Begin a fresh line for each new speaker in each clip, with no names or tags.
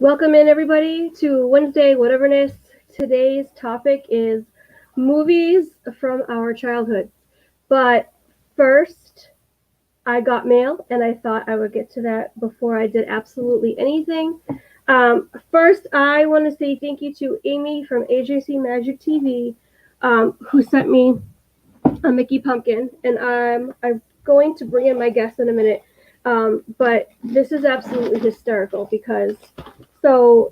Welcome in, everybody, to Wednesday Whateverness. Today's topic is movies from our childhood. But first, I got mail, and I thought I would get to that before I did absolutely anything. First, I want to say thank you to Amy from AJC Magic TV, who sent me a Mickey pumpkin, and I'm going to bring in my guest in a minute. But this is absolutely hysterical because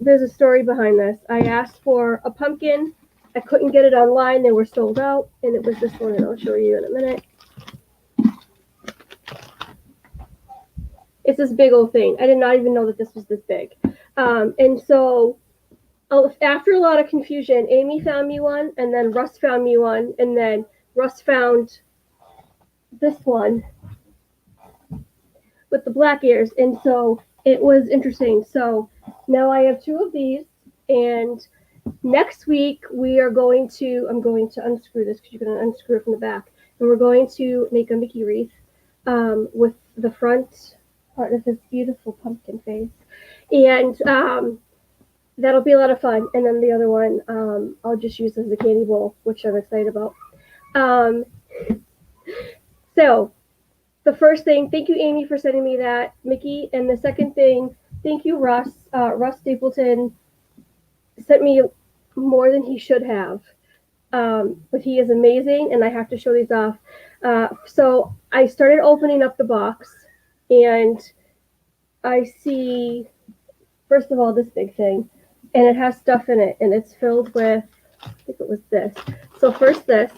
there's a story behind this. I asked for a pumpkin. I couldn't get it online. They were sold out, and it was this one, and I'll show you in a minute. It's this big old thing. I did not even know that this was this big. After a lot of confusion, Amy found me one, and then Russ found me one, and then Russ found this one with the black ears, and so it was interesting. So now I have two of these, and next week I'm going to unscrew this because you're going to unscrew it from the back, and we're going to make a Mickey wreath with the front part of his beautiful pumpkin face, and that'll be a lot of fun. And then the other one I'll just use as a candy bowl, which I'm excited about. So the first thing, thank you, Amy, for sending me that, Mickey. And the second thing, thank you, Russ. Russ Stapleton sent me more than he should have. But he is amazing, and I have to show these off. So I started opening up the box, and I see, first of all, this big thing. And it has stuff in it, and it's filled with, I think it was this. So first this,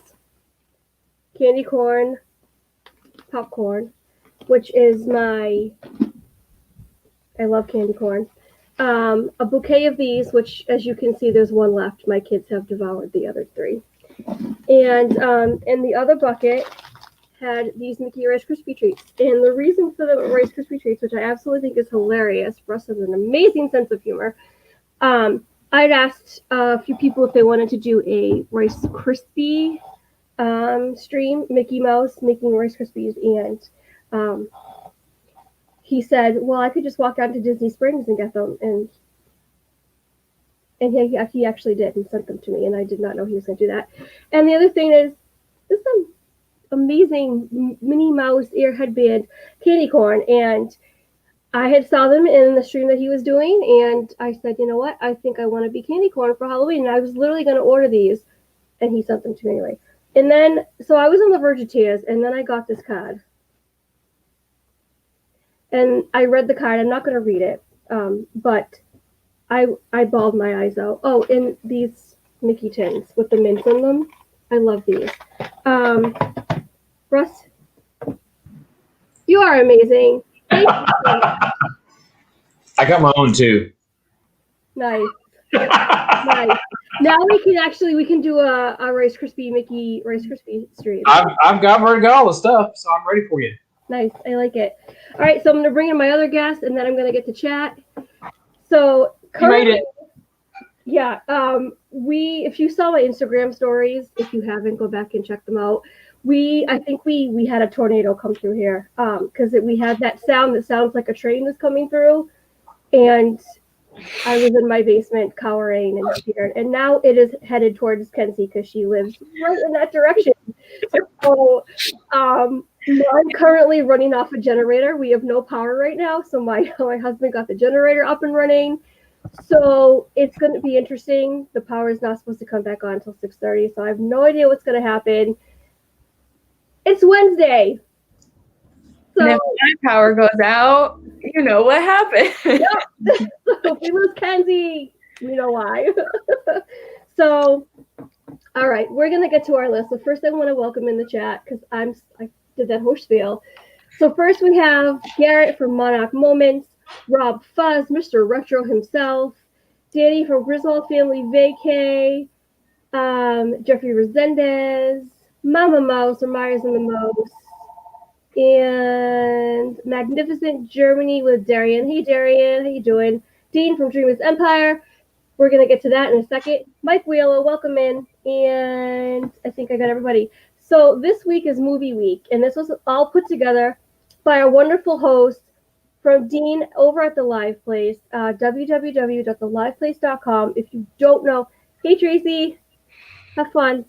candy corn, popcorn, which is I love candy corn. A bouquet of these, which, as you can see, there's one left. My kids have devoured the other three. And the other bucket had these Mickey Rice Krispie treats. And the reason for the Rice Krispie treats, which I absolutely think is hilarious, Russ has an amazing sense of humor. I'd asked a few people if they wanted to do a Rice Krispie stream, Mickey Mouse making Rice Krispies, and he said, well, I could just walk down to Disney Springs and get them, and he actually did and sent them to me, and I did not know he was going to do that. And the other thing is this amazing Minnie Mouse ear headband candy corn, and I had saw them in the stream that he was doing, and I said, you know what, I think I want to be candy corn for Halloween, and I was literally going to order these, and he sent them to me anyway. And then, so I was on the verge of tears, and then I got this card. And I read the card. I'm not going to read it, but I bawled my eyes out. Oh, and these Mickey tins with the mints in them. I love these. Russ, you are amazing. Thank you.
I got my own too.
Nice. Nice. Now we can do a Rice Krispie stream.
I've got all the stuff, so I'm ready for you.
Nice. I like it. All right, so I'm going to bring in my other guest, and then I'm going to get to chat. So
you made it.
Yeah. If you saw my Instagram stories, if you haven't, go back and check them out. I think we had a tornado come through here because we had that sound that sounds like a train was coming through, and I was in my basement cowering and scared, and now it is headed towards Kenzie because she lives right in that direction. So I'm currently running off a generator. We have no power right now, so my husband got the generator up and running. So it's going to be interesting. The power is not supposed to come back on until 6:30, so I have no idea what's going to happen. It's Wednesday.
So, and if my power goes out, you know what happened.
Yep. So if we lose Kenzie, we know why. So, all right, we're going to get to our list. So first I want to welcome in the chat because I did that host spiel. So first we have Garrett from Monarch Moments, Rob Fuzz, Mr. Retro himself, Danny from Griswold Family Vacay, Jeffrey Resendez, Mama Mouse from Myers and the Mouse, and Magnificent Germany with Darian. Hey, Darian, how you doing? Dean from Dreamers Empire. We're going to get to that in a second. Mike Wheeler, welcome in. And I think I got everybody. So this week is movie week, and this was all put together by our wonderful host, from Dean over at The Live Place, www.theliveplace.com. If you don't know, hey Tracy, have fun.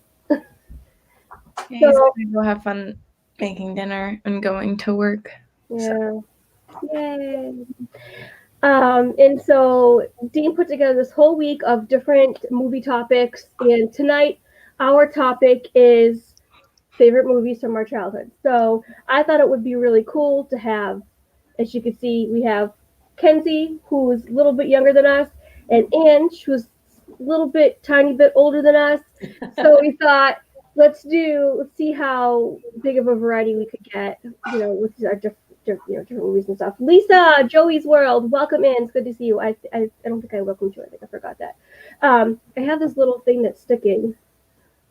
He's
So-
gonna go have fun making dinner and going to work.
Yeah. Yay. And so Dean put together this whole week of different movie topics, and tonight our topic is favorite movies from our childhood. So I thought it would be really cool to have, as you can see, we have Kenzie, who's a little bit younger than us, and Ange, who's a little bit, tiny bit older than us. So we thought, let's see how big of a variety we could get, with our different movies and stuff. Lisa, Joey's World, welcome in. It's good to see you. I don't think I welcomed you. I think I forgot that. I have this little thing that's sticking,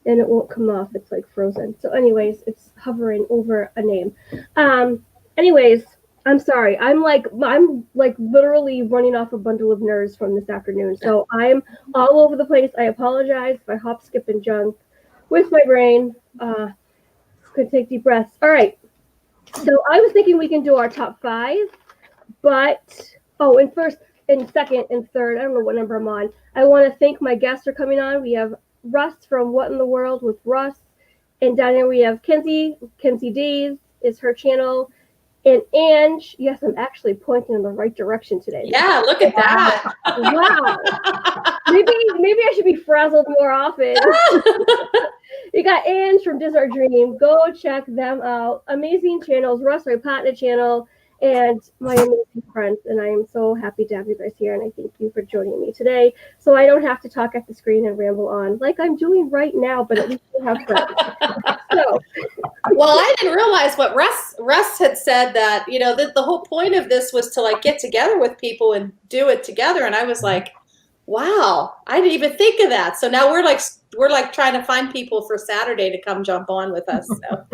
and it won't come off. It's like frozen. So anyways, it's hovering over a name. Anyways, I'm sorry. I'm like literally running off a bundle of nerves from this afternoon. So I'm all over the place. I apologize if I hop, skip, and jump with my brain. Could take deep breaths. All right. So I was thinking we can do our top 5, but and first and second and third, I don't know what number I'm on. I want to thank my guests for coming on. We have Russ from What in the World with Russ, and down here we have Kenzie. Kenzie Days is her channel, and Ange. Yes, I'm actually pointing in the right direction today.
Yeah, look at that.
Wow. Maybe I should be frazzled more often. You got Ange from Disney Dream. Go check them out. Amazing channels. Russ, my partner channel, and my amazing friends. And I am so happy to have you guys here. And I thank you for joining me today. So I don't have to talk at the screen and ramble on like I'm doing right now, but at least we'll have fun. So,
well, I didn't realize what Russ had said, that, the whole point of this was to get together with people and do it together. And I was like, wow, I didn't even think of that. So now we're trying to find people for Saturday to come jump on with us. So.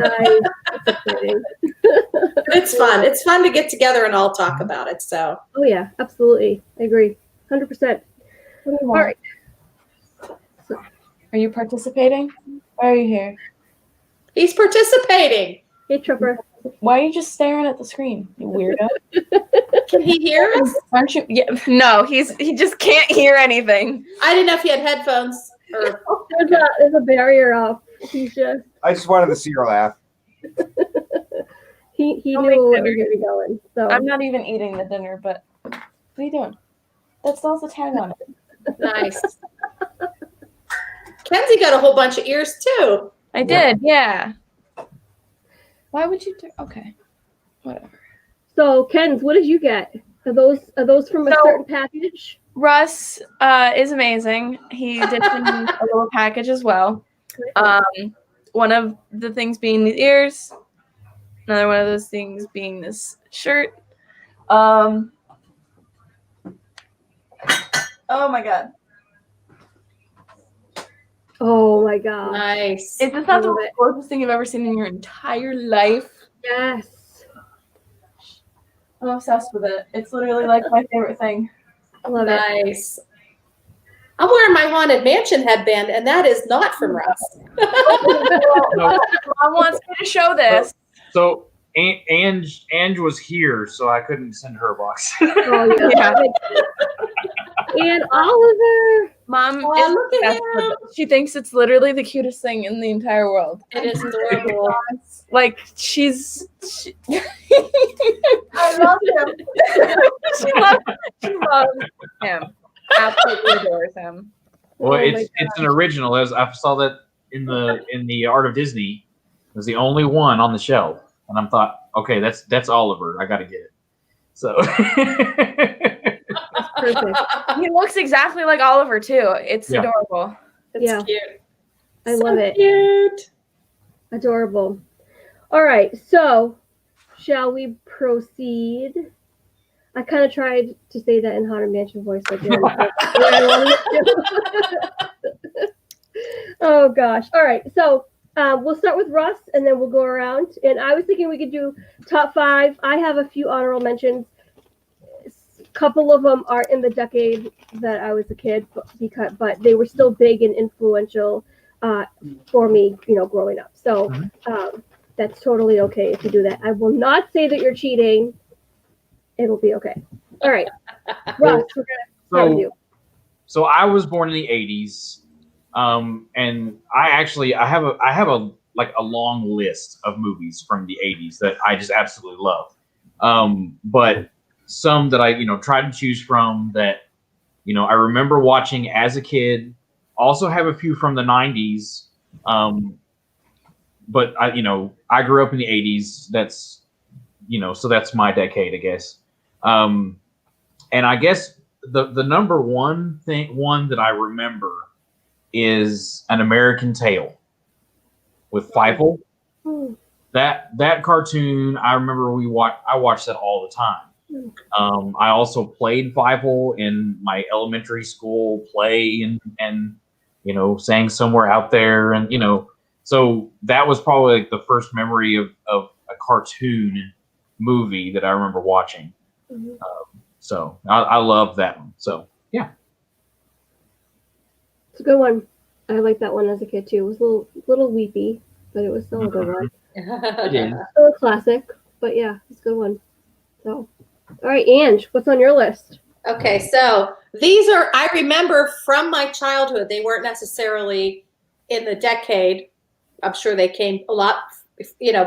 It's fun. It's fun to get together and all talk about it. So.
Oh yeah, absolutely. I agree. 100%. All right.
So, are you participating? Why are you here?
He's participating.
Hey, Tripper.
Why are you just staring at the screen, you weirdo?
Can he hear us?
Aren't you? Yeah, no, he just can't hear anything.
I didn't know if he had headphones. Or...
There's a barrier off.
I just wanted to see her laugh.
He knew where we were going to be going. So
I'm not even eating the dinner, but what are you doing? That still has a tag on it.
Nice. Kenzie got a whole bunch of ears too.
I did, yeah. Why would you do? Okay, whatever.
So, Kenz, what did you get? Are those from a certain package?
Russ is amazing. He did send me a little package as well. One of the things being these ears. Another one of those things being this shirt. Oh my god.
Oh my god.
Nice.
Is this not the most gorgeous thing you've ever seen in your entire life?
Yes.
I'm obsessed with it. It's literally like my favorite thing.
I love it.
Nice. I'm wearing my Haunted Mansion headband, and that is not from Russ.
Mom wants me to show this.
So Ange was here, so I couldn't send her a box.
Oh, yeah. And Oliver.
Mom
Oh,
is
look at
obsessed with it. She thinks it's literally the cutest thing in the entire world.
It is adorable.
Like, I love him. she loves him. Absolutely adores him.
Well,
Oh my
it's an original. I saw that in the Art of Disney. It was the only one on the shelf, and I thought, okay, that's Oliver. I got to get it. So.
Perfect.
He looks exactly like Oliver too. It's adorable.
It's cute.
I love it.
Cute.
Adorable. All right, so shall we proceed? I kind of tried to say that in Haunted Mansion voice again. Oh gosh. All right, so we'll start with Russ, and then we'll go around. And I was thinking we could do top 5. I have a few honorable mentions. Couple of them are in the decade that I was a kid, but they were still big and influential for me, growing up. So that's totally okay if you do that. I will not say that you're cheating It'll be okay. All right, Russ, we're gonna start with you.
So I was born in the 80s, and I have a long list of movies from the 80s that I just absolutely love. But some that I try to choose from that I remember watching as a kid. Also have a few from the 90s, but I grew up in the 80s. That's so that's my decade, I guess. And I guess the number one that I remember is An American Tail with Feifel. That cartoon, I remember I watched that all the time. I also played Feifel in my elementary school play and sang Somewhere Out There, and so that was probably like the first memory of a cartoon movie that I remember watching. So I love that one. So yeah,
it's a good one. I liked that one as a kid too. It was a little weepy, but it was still a good one. Still a classic, but yeah, it's a good one. So, all right, Ange, what's on your list?
Okay, so these are, I remember from my childhood. They weren't necessarily in the decade. I'm sure they came a lot,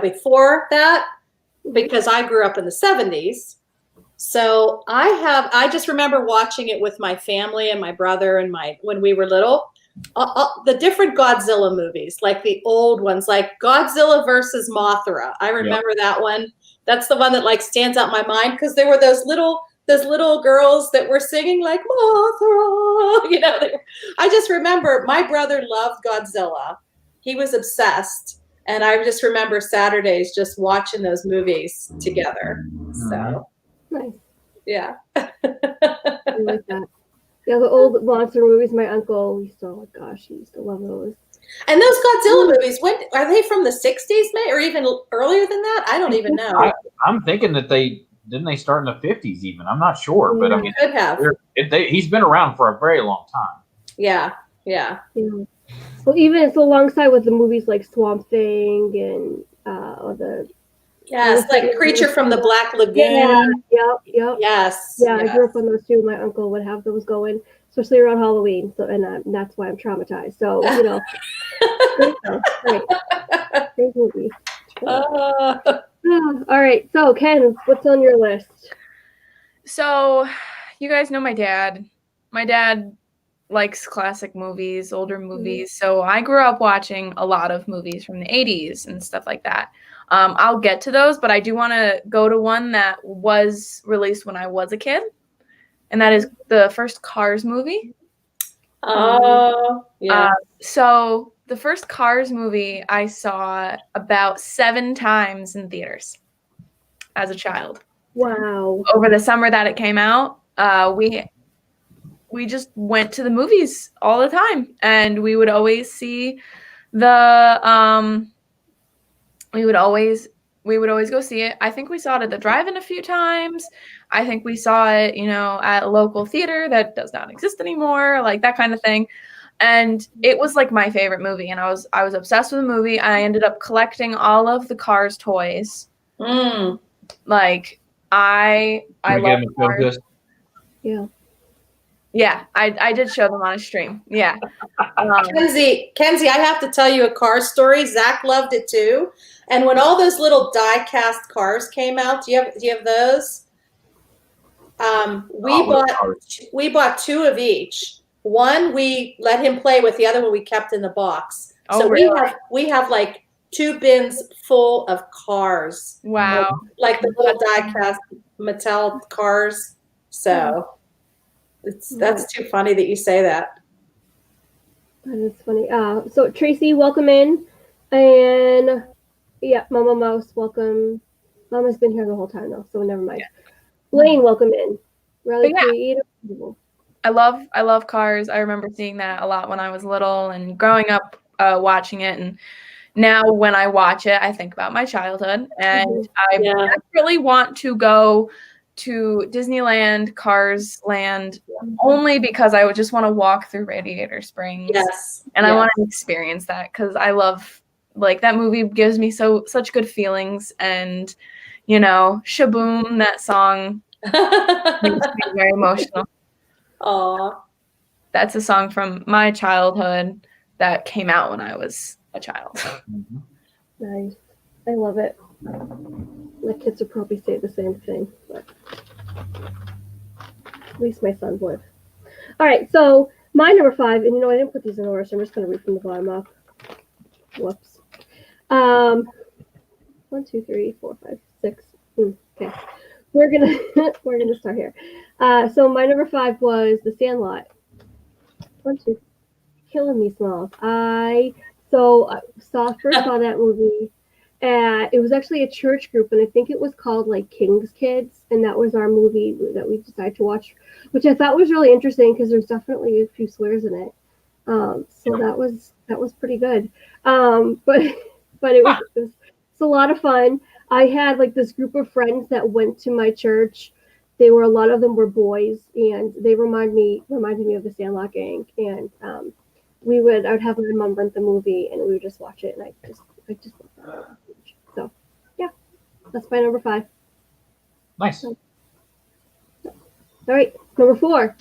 before that, because I grew up in the 70s. So I just remember watching it with my family and my brother and when we were little. The different Godzilla movies, like the old ones, like Godzilla versus Mothra. I remember that one. That's the one that like stands out in my mind because there were those little girls that were singing like Mothra. I just remember my brother loved Godzilla. He was obsessed. And I just remember Saturdays just watching those movies together. So,
nice.
Yeah.
I like that. Yeah, the old monster movies, my uncle used to, he used to love those.
And those Godzilla movies, when are they from the 60s, or even earlier than that? I don't even know.
I'm thinking that they start in the 50s even. I'm not sure, but I mean,
could have.
He's been around for a very long time.
Yeah.
Well, even it's alongside with the movies like Swamp Thing and
like Creature from the Black Lagoon.
Yep.
Yes.
Yeah, I grew up on those too. My uncle would have those going, especially around Halloween. So, and that's why I'm traumatized. So, great movie. All right. So, Ken, what's on your list?
So, you guys know my dad. My dad likes classic movies, older movies. So I grew up watching a lot of movies from the 80s and stuff like that. I'll get to those, but I do want to go to one that was released when I was a kid, and that is the first Cars movie.
Oh, yeah.
So the first Cars movie I saw about 7 times in theaters as a child.
Wow.
Over the summer that it came out, we just went to the movies all the time, and we would always see we would always go see it. I think we saw it at the drive-in a few times. I think we saw it, at a local theater that does not exist anymore, like that kind of thing. And it was like my favorite movie, and I was obsessed with the movie. I ended up collecting all of the Cars toys. Like I love Cars.
Yeah.
Yeah,
I did show them on a stream. Yeah.
Kenzie, I have to tell you a car story. Zach loved it too. And when all those little die-cast cars came out, do you have those? We bought 2 of each. One we let him play with, the other one we kept in the box. So really? we have like 2 bins full of cars.
Wow.
Like the little die-cast Mattel cars. So that's too funny that you say that.
That is funny. So Tracy, welcome in, and Mama Mouse, welcome. Mama's been here the whole time though, so never mind. Yeah. Blaine, welcome in. Really creative.
I love Cars. I remember seeing that a lot when I was little and growing up watching it, and now when I watch it, I think about my childhood, and I really want to go to Disneyland, Cars Land, only because I would just want to walk through Radiator Springs.
Yes.
And I want to experience that because I love, like, that movie gives me such good feelings, and Shaboom, that song, Makes me very emotional.
Aw.
That's a song from my childhood that came out when I was a child.
Mhm.
Nice. I love it. My kids would probably say the same thing, but at least my son would. All right, so my number 5, and I didn't put these in order, so I'm just going to read from the bottom up. Whoops. 1, 2, 3, 4, 5, 6. Okay, we're gonna start here. So my number 5 was The Sandlot. 1, 2, killing me, Smalls. First saw that movie. It was actually a church group, and I think it was called like King's Kids, and that was our movie that we decided to watch, which I thought was really interesting because there's definitely a few swears in it. So that was pretty good. But it's a lot of fun. I had like this group of friends that went to my church. A lot of them were boys, and they reminded me of the Sandlot Gang. And I would have my mom rent the movie, and we would just watch it, and I just love that. So, yeah, that's my number 5.
Nice.
All right, number 4.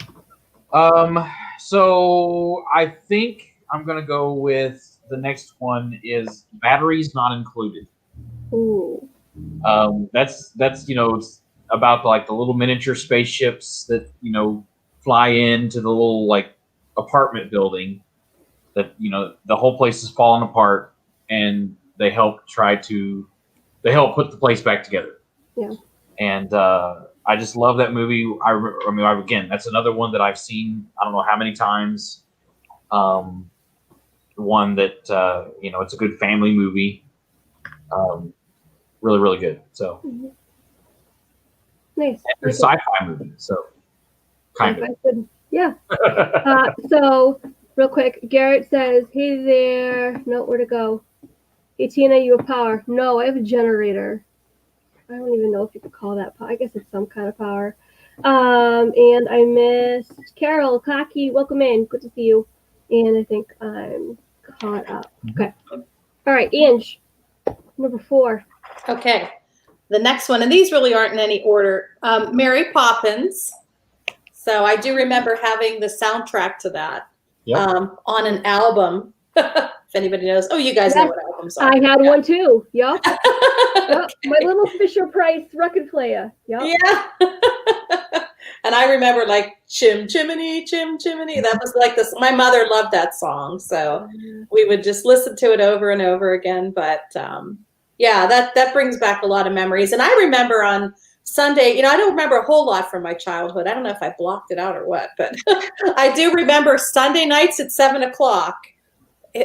So I think I'm gonna go with the next one is batteries not included.
Ooh.
That's it's about like the little miniature spaceships that fly into the little like apartment building that the whole place is falling apart, and they help put the place back together.
Yeah.
And I just love that movie. Again, that's another one that I've seen I don't know how many times. One that it's a good family movie. Really, really good. So
Nice.
it's a sci-fi movie, so kind of.
Yeah. So real quick, Garrett says, "Hey there." No, where to go? Hey Tina, you have power? No, I have a generator. I don't even know if you could call that power. I guess it's some kind of power. And I missed Carol, Cocky, welcome in. Good to see you. And I think I'm caught up. Okay. All right, Ange, number 4.
Okay. The next one, and these really aren't in any order. Mary Poppins. So I do remember having the soundtrack to that on an album. If anybody knows. Oh, you guys know what albums are.
I had one too. Yup. Yep. My little Fisher Price record player. Yep.
Yeah. And I remember like Chim Chimney, Chim Chimney. That was like this. My mother loved that song. So we would just listen to it over and over again. But yeah, that brings back a lot of memories. And I remember on Sunday, I don't remember a whole lot from my childhood. I don't know if I blocked it out or what, but I do remember Sunday nights at 7:00.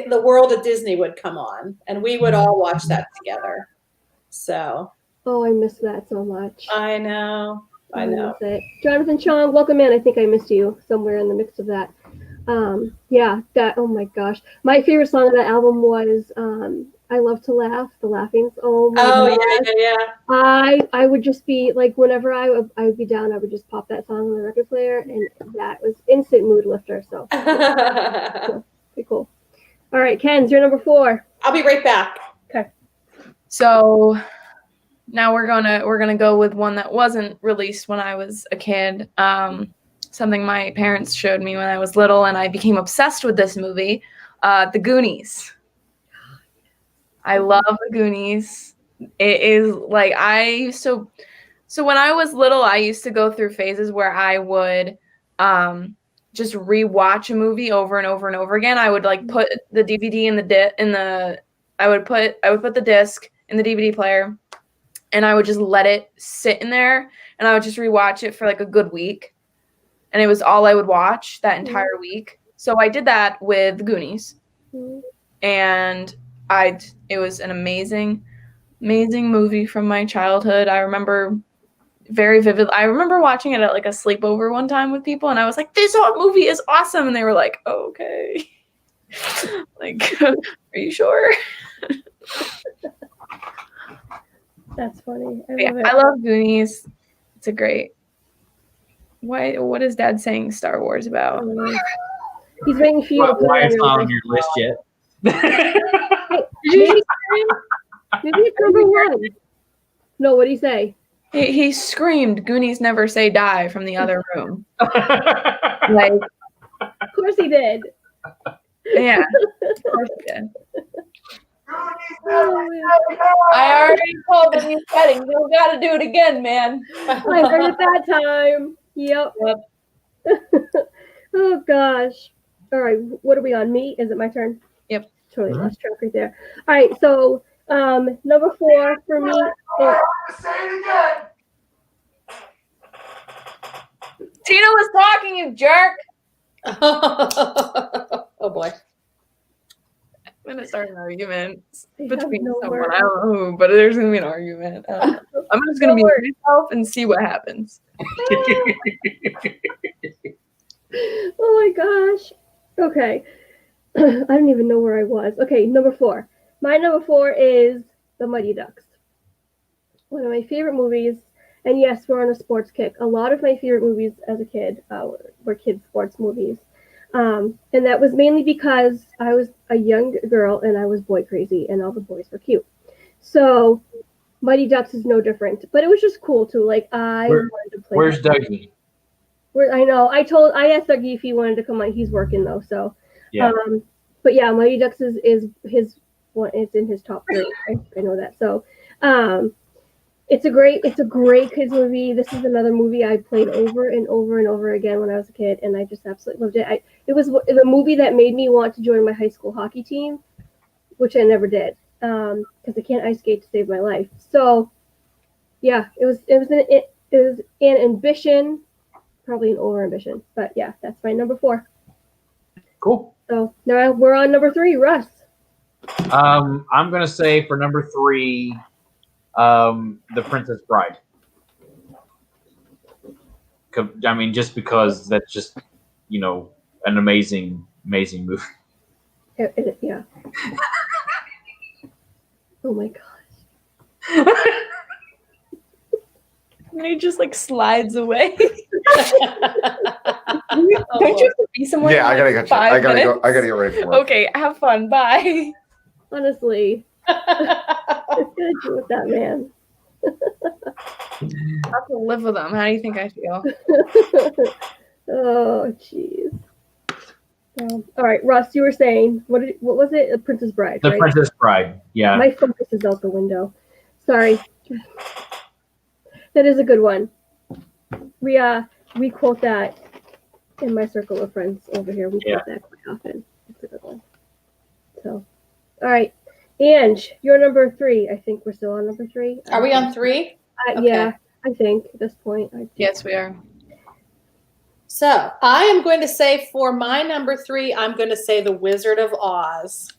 The World of Disney would come on, and we would all watch that together. So.
Oh, I miss that so much.
I know. I know.
Miss it. Jonathan Chong, welcome in. I think I missed you somewhere in the mix of that. Yeah, that. Oh my gosh, my favorite song of that album was "I Love to Laugh." The Laughings. Oh my gosh.
Yeah.
I would just be like, whenever I would be down, I would just pop that song on the record player, and that was instant mood lifter. So, pretty cool. All right, Ken's your number 4.
I'll be right back.
Okay.
So now we're gonna go with one that wasn't released when I was a kid. Something my parents showed me when I was little, and I became obsessed with this movie, The Goonies. I love The Goonies. It is like so when I was little, I used to go through phases where I would just rewatch a movie over and over and over again. I would like put the DVD I would put the disc in the DVD player, and I would just let it sit in there, and I would just rewatch it for like a good week. And it was all I would watch that entire week. So I did that with The Goonies. And it was an amazing movie from my childhood. I remember very vividly. I remember watching it at like a sleepover one time with people, and I was like, "This whole movie is awesome," and they were like, oh, "Okay." Like, are you sure?
That's funny.
I love Goonies. It's a great. What is Dad saying Star Wars about?
He's waiting for you to put
Why
it
it's not on your list yet?
Maybe it's number 1. No, what'd he say?
He screamed, "Goonies never say die" from the other room. Like,
Of course he did.
yeah, of course he did.
Oh, man.
I already told him he's petting. You don't got to do it again, man.
I heard it that time. Yep. Oh gosh. All right. What are we on? Me? Is it my turn?
Yep.
Totally lost track right there. All right. So number 4 for me.
Tina was talking, you jerk.
Oh boy.
I'm gonna start an argument
I have
between
no
someone.
words.
I don't know who, but there's gonna be an argument. I'm just gonna be myself and see what happens.
Oh my gosh. Okay. I don't even know where I was. Okay, number 4. My number 4 is The Mighty Ducks. One of my favorite movies. And yes, we're on a sports kick. A lot of my favorite movies as a kid were kids' sports movies. And that was mainly because I was a young girl and I was boy crazy and all the boys were cute. So Mighty Ducks is no different. But it was just cool too. Like wanted to play.
Where's Dougie?
I know. I asked Dougie if he wanted to come on. He's working though, so
Yeah.
But yeah, Mighty Ducks is his one. It's in his top 3. I know that. So it's a great kids movie. This is another movie I played over and over and over again when I was a kid, and I just absolutely loved it. It was the movie that made me want to join my high school hockey team, which I never did because I can't ice skate to save my life. So yeah, it was an ambition, probably an over ambition, but yeah, that's my number 4.
Cool.
So now we're on number 3, Russ.
I'm gonna say for number 3, The Princess Bride. I mean, just because that's just, an amazing movie.
Yeah. Oh my gosh.
And he just like slides away.
Oh,
Don't you have to be somewhere?
Yeah,
in,
I gotta
like,
go. I
5
gotta
minutes?
go. I gotta get ready for work.
Okay, have fun. Bye.
Honestly, what's gonna do with that man?
I have to live with him. How do you think I feel?
Oh, jeez. All right, Russ, you were saying what was it? A Princess Bride,
The
right?
Princess Bride. Yeah.
My focus is out the window. Sorry. That is a good one. We quote that in my circle of friends over here. We quote that quite often. It's a good one. So, all right, Ange, you're number 3. I think we're still on number 3.
Are we on 3? Okay.
Yeah, I think at this point.
Yes, we are.
So I am going to say for my number 3, I'm going to say The Wizard of Oz.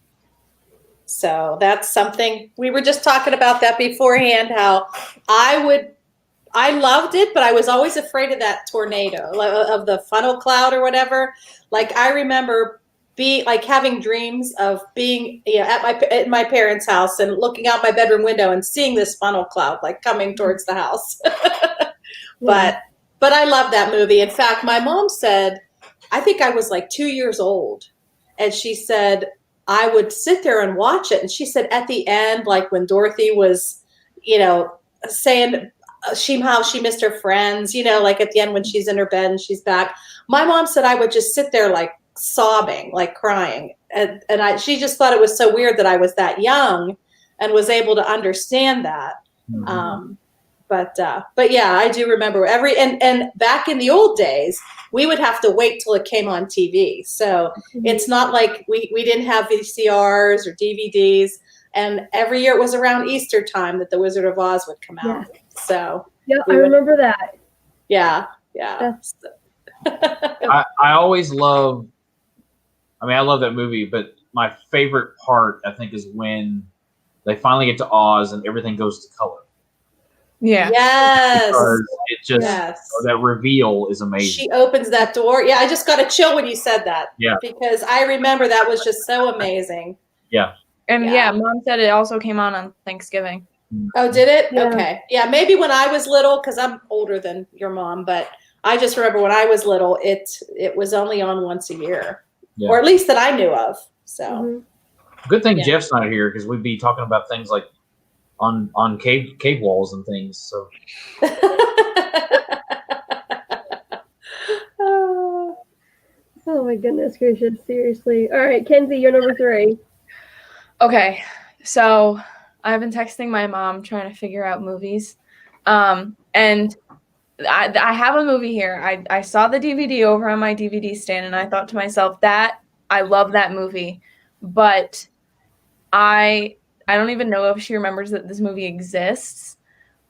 So that's something we were just talking about that beforehand, how I loved it, but I was always afraid of that tornado, of the funnel cloud or whatever. Like I remember having dreams of being at my parents' house and looking out my bedroom window and seeing this funnel cloud like coming towards the house. But I love that movie. In fact, my mom said, I think I was like 2 years old, and she said I would sit there and watch it. And she said at the end, like when Dorothy was, saying how she missed her friends, like at the end when she's in her bed and she's back. My mom said I would just sit there like sobbing, like crying. And she just thought it was so weird that I was that young and was able to understand that.
Mm-hmm.
But yeah, I do remember and back in the old days, we would have to wait till it came on TV. So it's not like we didn't have VCRs or DVDs. And every year it was around Easter time that The Wizard of Oz would come out.
Yeah.
So
yeah, I remember that.
Yeah.
I always love. I love that movie, but my favorite part, I think, is when they finally get to Oz and everything goes to color.
Yeah.
Yes.
Because it just that reveal is amazing.
She opens that door. Yeah, I just got a chill when you said that.
Yeah.
Because I remember that was just so amazing.
Yeah. And Mom said it also came on Thanksgiving.
Oh, did it?
Yeah.
Okay. Yeah, maybe when I was little, because I'm older than your mom, but I just remember when I was little, it was only on once a year.
Yeah.
Or at least that I knew of. So
Mm-hmm.
Good thing Jeff's not here because we'd be talking about things like on cave walls and things. So
Oh my goodness gracious, seriously. All right, Kenzie, you're number 3.
Okay, so I've been texting my mom trying to figure out movies, and I have a movie here. I saw the DVD over on my DVD stand, and I thought to myself that I love that movie, but I don't even know if she remembers that this movie exists,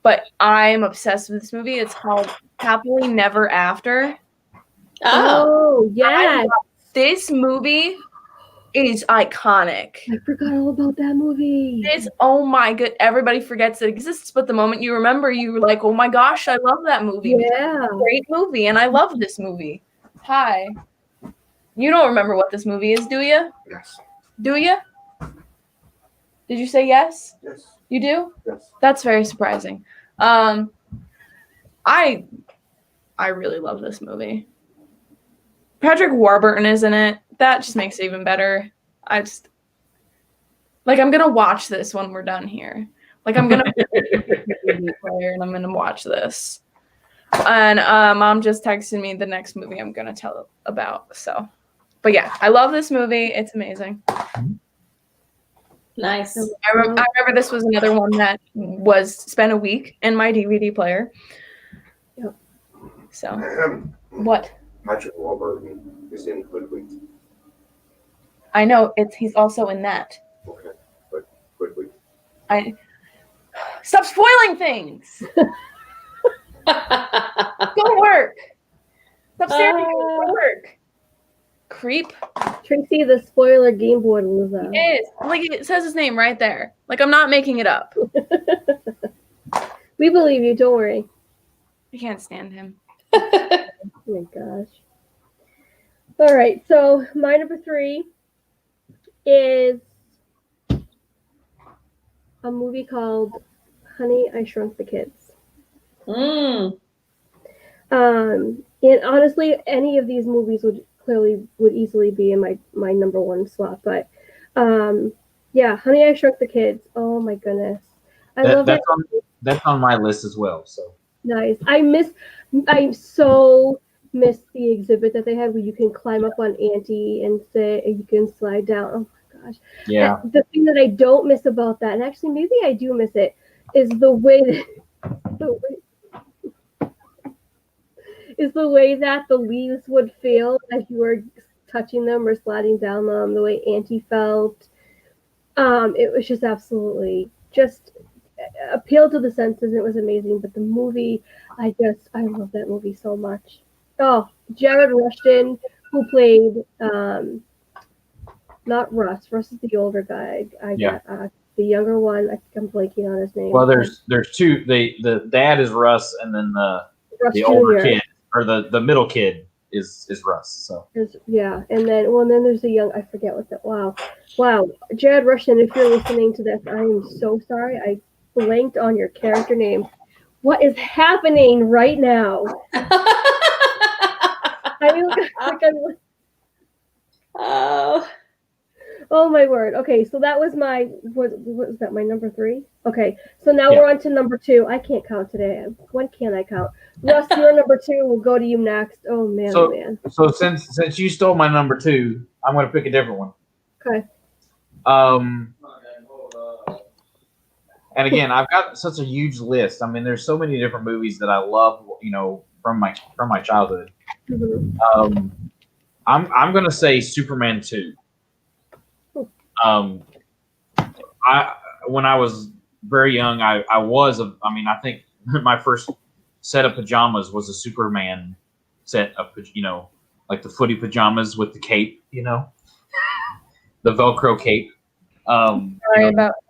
but I'm obsessed with this movie. It's called Happily Never After.
Oh, yes.
This movie is iconic.
I forgot all about that movie.
Oh my good, everybody forgets it exists, but the moment you remember, you were like, oh my gosh, I love that movie.
Yeah.
Great movie, and I love this movie. Hi. You don't remember what this movie is, do you?
Yes.
Do you? Did you say yes?
Yes.
You do?
Yes.
That's very surprising. I really love this movie. Patrick Warburton is in it. That just makes it even better. I'm gonna watch this when we're done here. I'm gonna player and I'm gonna watch this. And Mom just texted me the next movie I'm gonna tell about. So, but yeah, I love this movie. It's amazing.
Nice.
I remember this was another one that spent a week in my DVD player.
Yep.
So, what?
Patrick Warburton is in Hoodwinked.
I know he's also in that.
Okay, but Hoodwinked.
Stop spoiling things. Go work. Stop staring at me. Go work. Creep.
Tracy, the spoiler game board was up.
It is. It says his name right there. I'm not making it up.
We believe you, don't worry.
I can't stand him.
Oh my gosh. All right, so my number 3 is a movie called Honey, I Shrunk the Kids.
Mm.
And honestly, any of these movies would easily be in my number 1 slot. But yeah, Honey, I Shrunk the Kids. Oh my goodness, I love it.
That's on my list as well. So
nice. I so miss the exhibit that they had where you can climb up on Auntie and sit, and you can slide down. Oh my gosh.
yeah.
And the thing that I don't miss about that, and actually maybe I do miss it, is the way that the leaves would feel as you were touching them or sliding down them, the way Auntie felt. It was just absolutely just appealed to the senses. It was amazing. But the movie, I love that movie so much. Oh, Jared Rushton, who played not Russ. Russ is the older guy. The younger one, I think I'm blanking on his name.
Well, there's 2. The dad is Russ, and then the older kid or the middle kid is Russ. So
yeah, and then there's the young. I forget what that. Wow, Jared Rushton, if you're listening to this, I am so sorry. I blanked on your character name. What is happening right now? Oh my word. Okay, so that was what was that, my number 3? Okay, so now we're on to number 2. I can't count today. When can I count? Russ, your number 2. We'll go to you next. Oh man, man.
So since you stole my number 2, I'm going to pick a different one.
Okay.
And again, I've got such a huge list. I mean, there's so many different movies that I love, from my childhood.
Mm-hmm.
I'm going to say Superman 2. When I was very young, I think my first set of pajamas was a Superman set of, like the footy pajamas with the cape, the Velcro cape.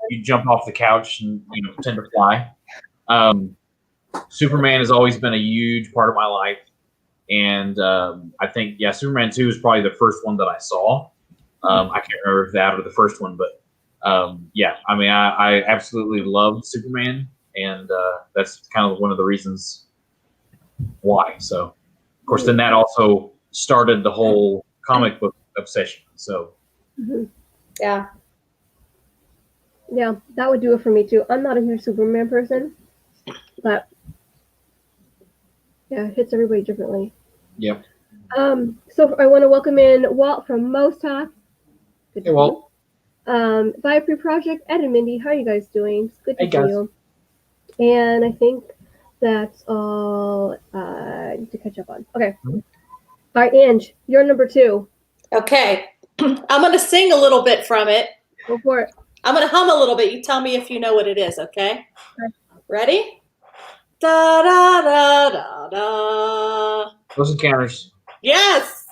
You jump off the couch and pretend to fly. Superman has always been a huge part of my life, and I think Superman 2 is probably the first one that I saw. I can't remember if that or the first one, but I absolutely loved Superman, and that's kind of one of the reasons why. So, of course, then that also started the whole comic book obsession. So,
yeah.
Yeah, that would do it for me too. I'm not a huge Superman person, but yeah, it hits everybody differently.
Yep.
So I want to welcome in Walt from Most Talk. Good to
Hey, Walt.
see you. Viapre Project, Ed and Mindy, how are you guys doing? It's good to
Hey,
see
guys.
you. And I think that's all I need to catch up on. Okay.
Mhm.
All right, Ange, you're number 2.
Okay. I'm going to sing a little bit from it.
Go for it.
I'm going to hum a little bit. You tell me if you know what it is, okay?
Okay.
Ready? Da da da da da.
Close Encounters.
Yes.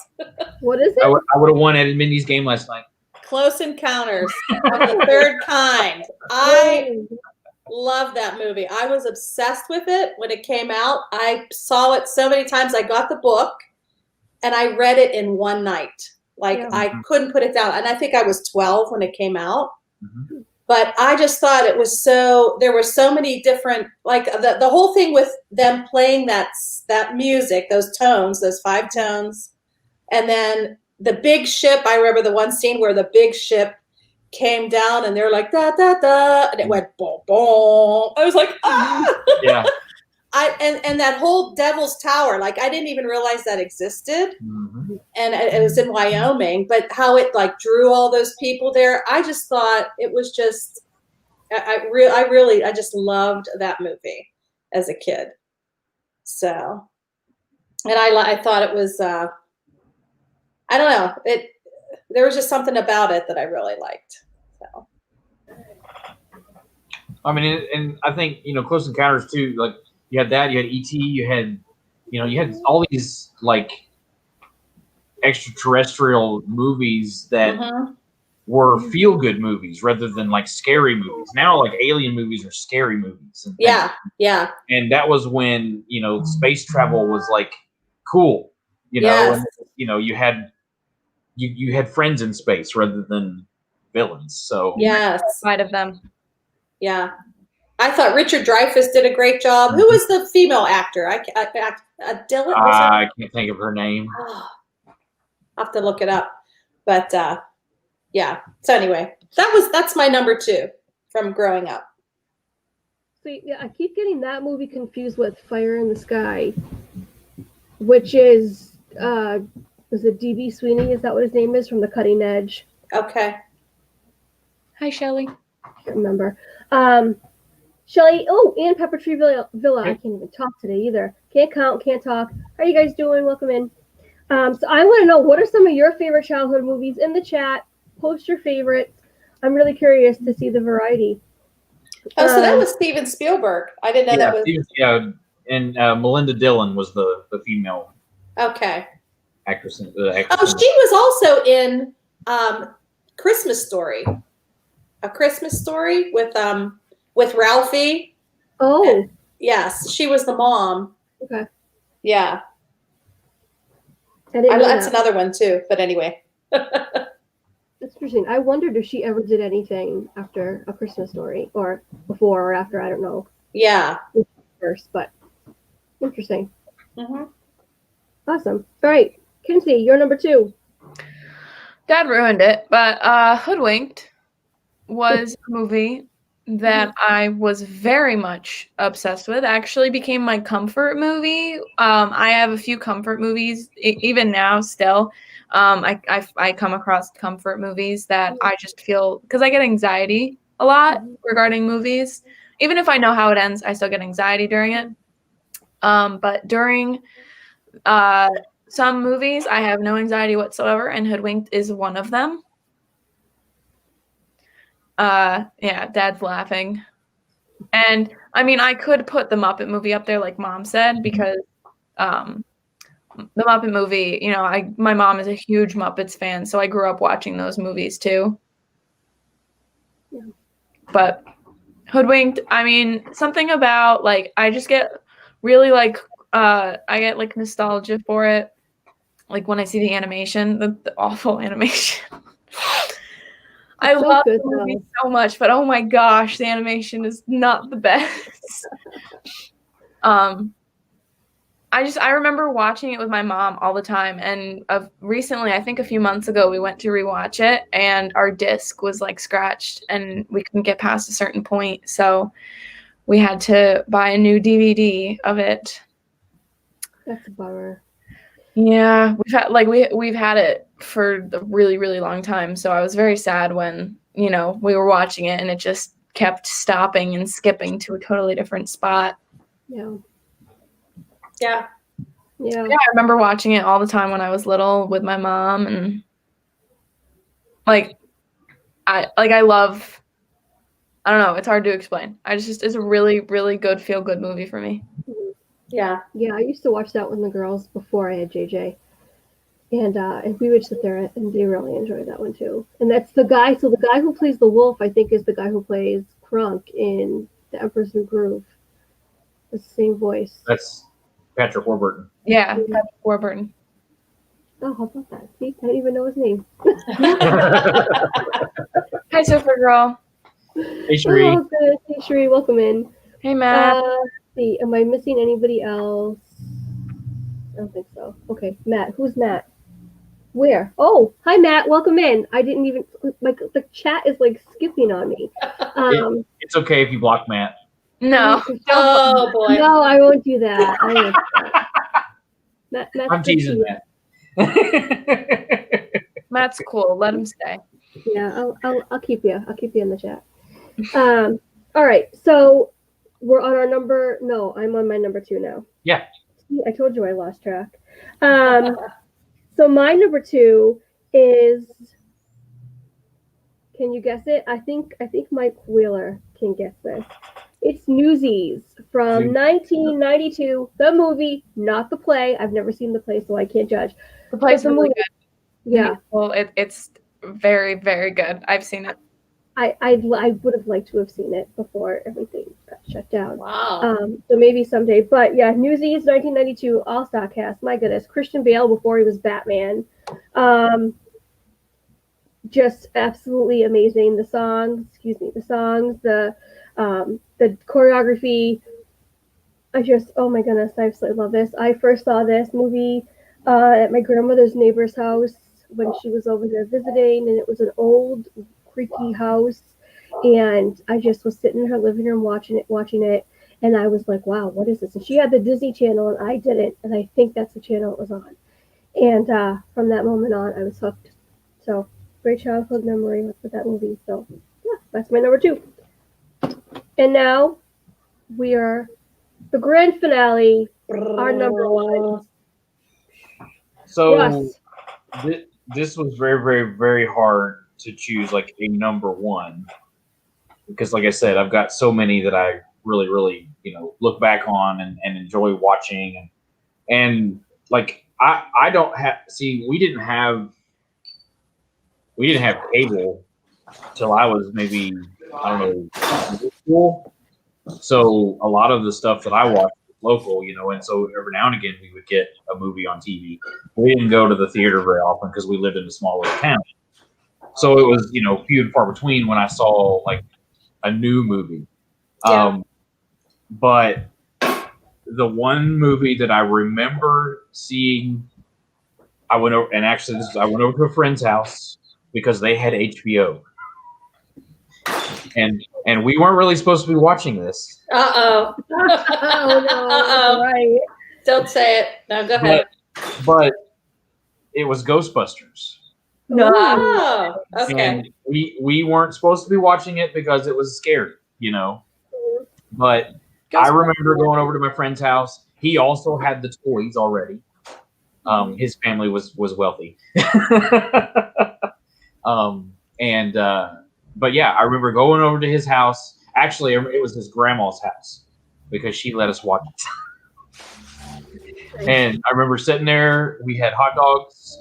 What is
I
it?
would have won Ed and Mindy's game last night.
Close Encounters of the Third Kind. I love that movie. I was obsessed with it when it came out. I saw it so many times. I got the book and I read it in one night. Like
Yeah.
I couldn't put it down. And I think I was 12 when it came out.
Mm-hmm.
But I just thought it was so, there were so many different, like the whole thing with them playing that music, those tones, those 5 tones. And then the big ship, I remember the one scene where the big ship came down and they're like, da, da, da, and it went boom, boom. I was like, ah!
Yeah.
And that whole Devil's Tower, like I didn't even realize that existed.
Mm-hmm.
And it was in Wyoming, but how it like drew all those people there, I just thought it was just, I just loved that movie as a kid. So, and I thought it was, I don't know, there was just something about it that I really liked. So.
I mean, and I think, Close Encounters too, like you had that, you had E.T., you had all these like extraterrestrial movies that were feel-good movies rather than like scary movies. Now like alien movies are scary movies. And
Yeah.
And that was when, space travel was like cool,
Yes.
and you had friends in space rather than villains. So
Yes.
Side of them.
Yeah. I thought Richard Dreyfuss did a great job. Who was the female actor? Dylan?
I can't think of her name.
Oh, I'll have to look it up. But yeah. So anyway, that's my number 2 from growing up.
So yeah, I keep getting that movie confused with Fire in the Sky, which is was it D.B. Sweeney? Is that what his name is from The Cutting Edge?
Okay.
Hi, Shelly.
I can't remember. Shelly, and Pepper Tree Villa. I can't even talk today either. Can't count, can't talk. How are you guys doing? Welcome in. So I want to know, what are some of your favorite childhood movies? In the chat, post your favorites. I'm really curious to see the variety.
Oh, so that was Steven Spielberg. I didn't know that was.
Yeah, and Melinda Dillon was the female
Okay.
actress.
Oh, she was also in Christmas Story. A Christmas Story with Ralphie.
Oh.
Yes, she was the mom.
Okay.
Yeah.
That's
another one too. But anyway.
That's interesting. I wondered if she ever did anything after A Christmas Story, or before or after. I don't know.
Yeah.
First, but interesting.
Mm-hmm.
Awesome. All right, Kinsey, you're number 2.
Dad ruined it, but Hoodwinked was a movie that I was very much obsessed with. Actually became my comfort movie. I have a few comfort movies, even now still. I come across comfort movies that I just feel, because I get anxiety a lot regarding movies. Even if I know how it ends, I still get anxiety during it. But during some movies, I have no anxiety whatsoever, and Hoodwinked is one of them. Yeah, Dad's laughing. And I mean, I could put the Muppet movie up there like Mom said, because the Muppet movie, my mom is a huge Muppets fan, so I grew up watching those movies too.
Yeah.
But Hoodwinked, I mean, something about like, I just get really like, I get like nostalgia for it. Like when I see the animation, the awful animation. I love the movie so much, but oh my gosh, the animation is not the best. I remember watching it with my mom all the time, and recently, I think a few months ago, we went to rewatch it, and our disc was like scratched, and we couldn't get past a certain point, so we had to buy a new DVD of it.
That's a bummer.
Yeah, we've had it for a really, really long time, so I was very sad when, we were watching it and it just kept stopping and skipping to a totally different spot.
Yeah.
Yeah.
Yeah.
Yeah, I remember watching it all the time when I was little with my mom, and I love, I don't know, it's hard to explain. It's a really, really good feel-good movie for me.
Yeah.
Yeah, I used to watch that with the girls before I had JJ. And we would sit there and they really enjoyed that one too. And that's the guy, so the guy who plays the wolf, I think, is the guy who plays Krunk in The Emperor's New Groove. The same voice.
That's Patrick Warburton.
Yeah, Patrick Warburton.
Oh, how about that? See, I didn't even know his name.
Hi, Supergirl.
Hey, Sheree.
Oh, good. Hey, Sheree, welcome in.
Hey, Matt.
Let's see, am I missing anybody else? I don't think so. Okay, Matt. Who's Matt? Where? Oh, hi, Matt. Welcome in. I didn't even, the chat is like skipping on me.
It's okay if you block Matt.
No.
Oh boy.
No, I won't do that. I won't do that. Matt's
I'm teasing
cute.
Matt.
Matt's cool. Let him stay.
Yeah, I'll keep you. I'll keep you in the chat. All right. So we're on our number. No, I'm on my number 2 now.
Yeah.
See, I told you I lost track. So my number 2 is. Can you guess it? I think Mike Wheeler can guess this. It's Newsies from 1992. The movie, not the play. I've never seen the play, so I can't judge.
The play's really good.
Yeah.
Well, it's very, very good. I've seen it.
I would have liked to have seen it before everything got shut down.
Wow.
So maybe someday. But yeah, Newsies 1992 All-Star cast. My goodness, Christian Bale before he was Batman. Just absolutely amazing. The songs, the choreography. Oh my goodness, I absolutely love this. I first saw this movie at my grandmother's neighbor's house when she was over there visiting, and it was an old, creaky house. And I just was sitting in her living room watching it, and I was like, wow, what is this? And she had the Disney Channel, and I didn't, and I think that's the channel it was on. And from that moment on, I was hooked. So, great childhood memory with that movie. So, yeah, that's my number 2. And now, we are the grand finale, our number 1.
So
Russ.
this was very, very, very hard to choose like a number 1 because, like I said, I've got so many that I really, really, look back on and enjoy watching, and like I don't have. See, we didn't have cable till I was maybe, I don't know, middle school. So a lot of the stuff that I watched was local, and so every now and again we would get a movie on TV. We didn't go to the theater very often because we lived in a small little town. So it was, few and far between when I saw like a new movie.
Yeah.
But the one movie that I remember seeing, I went over to a friend's house because they had HBO. And we weren't really supposed to be watching this.
Uh-oh.
Oh no!
Uh-oh.
Right.
Don't say it. No, go ahead.
But it was Ghostbusters.
No.
Oh, okay.
And we weren't supposed to be watching it because it was scary, But I remember going over to my friend's house. He also had the toys already. His family was wealthy. But yeah, I remember going over to his house. Actually, it was his grandma's house because she let us watch it. And I remember sitting there. We had hot dogs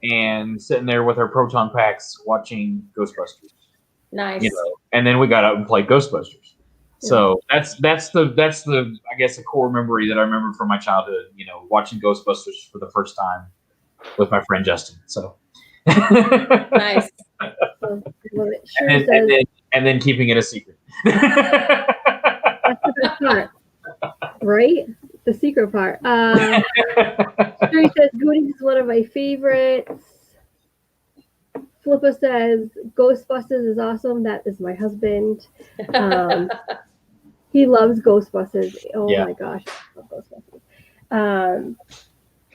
and sitting there with our proton packs watching Ghostbusters.
Nice.
And then we got out and played Ghostbusters. So that's the I guess a core memory that I remember from my childhood. Watching Ghostbusters for the first time with my friend Justin. So
Nice.
Sure
and then keeping it a secret.
That's the best part, right? the secret part. Sherry says Goonies is one of my favorites. Flippa says Ghostbusters is awesome. That is my husband. He loves Ghostbusters. Oh
Yeah.
my gosh, I love Ghostbusters.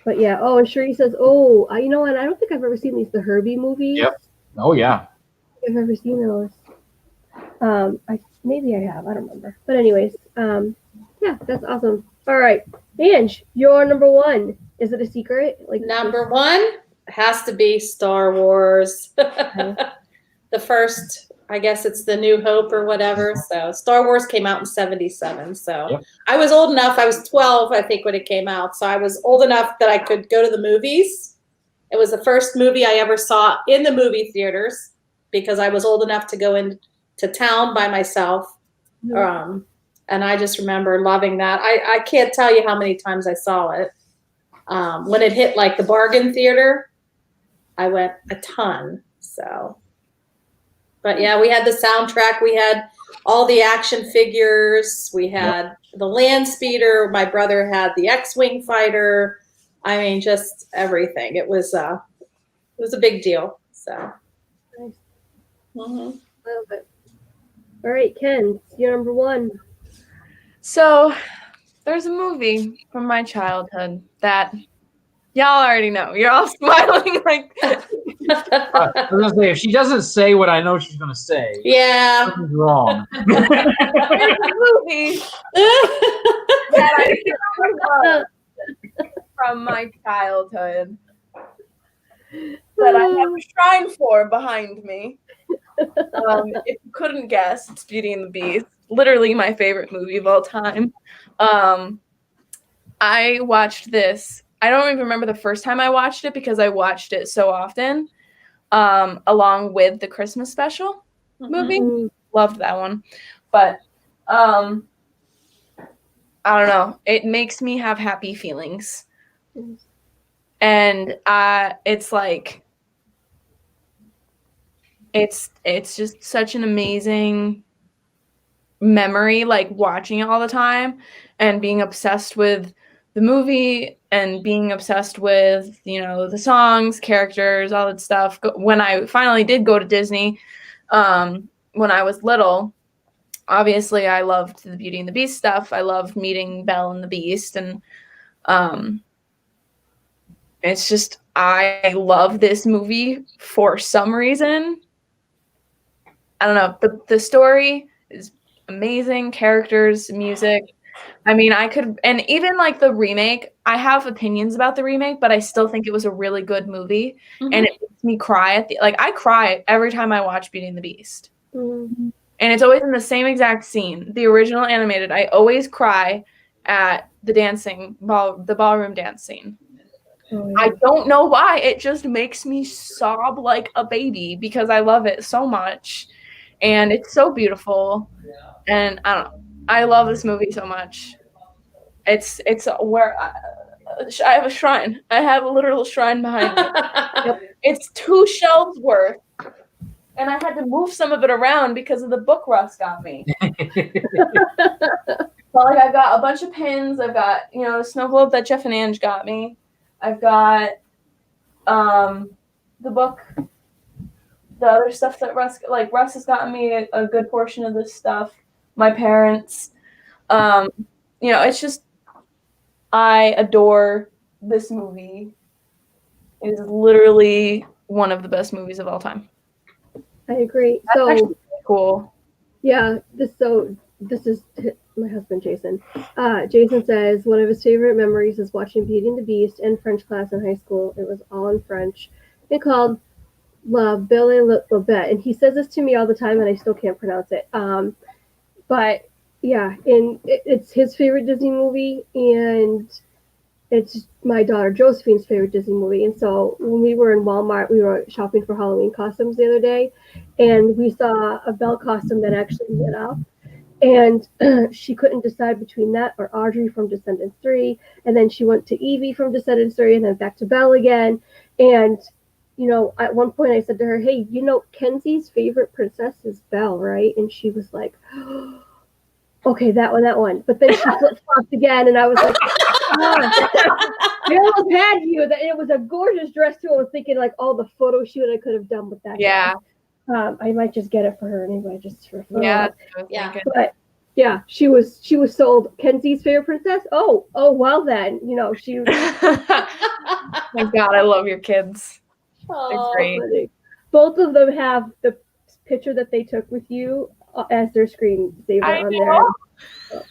But yeah. Oh, and Sherry says, "Oh, you know what? I don't think I've ever seen these the Herbie movies.
Yep. Oh yeah.
I've never seen those. Maybe I have. I don't remember. But anyways, yeah, that's awesome. All right, Ange, your number one. Is it a secret? Like
Number one has to be Star Wars. The first, I guess it's the New Hope or whatever. So Star Wars came out in 77. So
Yep.
I was old enough. I was 12, I think, when it came out. So I was old enough that I could go to the movies. It was the first movie I ever saw in the movie theaters because I was old enough to go into town by myself. And I just remember loving that. I can't tell you how many times I saw it. When it hit like the bargain theater, I went a ton. So, but yeah, we had the soundtrack. We had all the action figures. We had the land speeder. My brother had the X-Wing fighter. I mean, just everything. It was a big deal. So,
Nice.
Mhm.
Love it. All right, Ken, your number one.
So there's a movie from my childhood that y'all already know. You're all smiling like
I was gonna say if she doesn't say what I know she's gonna say,
Yeah.
something's wrong.
there's a movie that I love from my childhood that I have a shrine for behind me. If you couldn't guess, it's Beauty and the Beast. Literally my favorite movie of all time. I watched this. I don't even remember the first time I watched it because I watched it so often, along with the Christmas special movie.
Mm-hmm.
Loved that one. But I don't know. It makes me have happy feelings. And it's like it's just such an amazing memory, like watching it all the time and being obsessed with the movie and being obsessed with, the songs, characters, all that stuff. When I finally did go to Disney, when I was little, obviously I loved the Beauty and the Beast stuff. I loved meeting Belle and the Beast, and it's just, I love this movie for some reason. I don't know. The story is amazing, characters, music. I mean, and even like the remake, I have opinions about the remake, but I still think it was a really good movie.
Mhm.
And it makes me cry I cry every time I watch Beauty and the Beast.
Mm-hmm.
And it's always in the same exact scene. The original animated, I always cry at the the ballroom dance scene.
Oh, yeah.
I don't know why. It just makes me sob like a baby because I love it so much. And it's so beautiful. And I don't know. I love this movie so much. It's where I have a shrine. I have a literal shrine behind me. It's 2 shelves worth. And I had to move some of it around because of the book Russ got me. But I've got a bunch of pins. I've got, a snow globe that Jeff and Ange got me. I've got the book, the other stuff that Russ has gotten me a good portion of this stuff. My parents, it's just, I adore this movie. It is literally one of the best movies of all time.
I agree.
That's
So
actually really cool.
yeah, this is my husband Jason. Jason says one of his favorite memories is watching Beauty and the Beast in French class in high school. It was all in French. It called La Belle et la Bête, and he says this to me all the time, and I still can't pronounce it. But yeah, it's his favorite Disney movie, and it's my daughter Josephine's favorite Disney movie. And so when we were in Walmart, we were shopping for Halloween costumes the other day, and we saw a Belle costume that actually lit up. And she couldn't decide between that or Audrey from Descendants 3. And then she went to Evie from Descendants 3 and then back to Belle again. And, at one point I said to her, hey, Kenzie's favorite princess is Belle, right? And she was like, okay, that one. But then she flip-flopped again. And I was like, I almost had you. That it was a gorgeous dress too. I was thinking like all the photo shoot I could have done with that.
Yeah.
Dress. I might just get it for her anyway, just for fun.
Yeah. I was
Yeah.
thinking.
But yeah, she was sold. Kenzie's favorite princess. Oh, well then, she.
My God, I love your kids.
Oh,
great.
Both of them have the picture that they took with you as their screensaver
I
on
know.
there. So,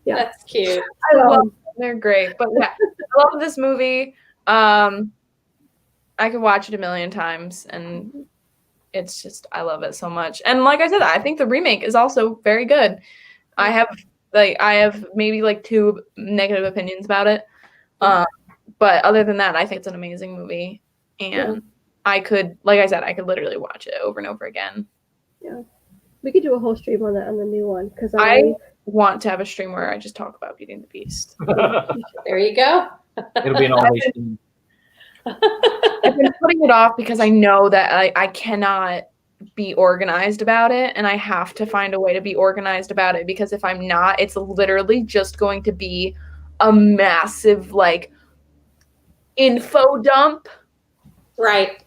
yeah,
that's cute.
I love them. They're great. But yeah, I love this movie. I could watch it a million times, and it's just I love it so much. And like I said, I think the remake is also very good. I have maybe like 2 negative opinions about it. But other than that, I think it's an amazing movie. And I could, like I said, I could literally watch it over and over again.
Yeah. We could do a whole stream on that on the new one because
I want to have a stream where I just talk about Beauty and the Beast.
There you go.
It'll be an all-day stream.
I've been putting it off because I know that I cannot be organized about it, and I have to find a way to be organized about it, because if I'm not, it's literally just going to be a massive like info dump.
Right.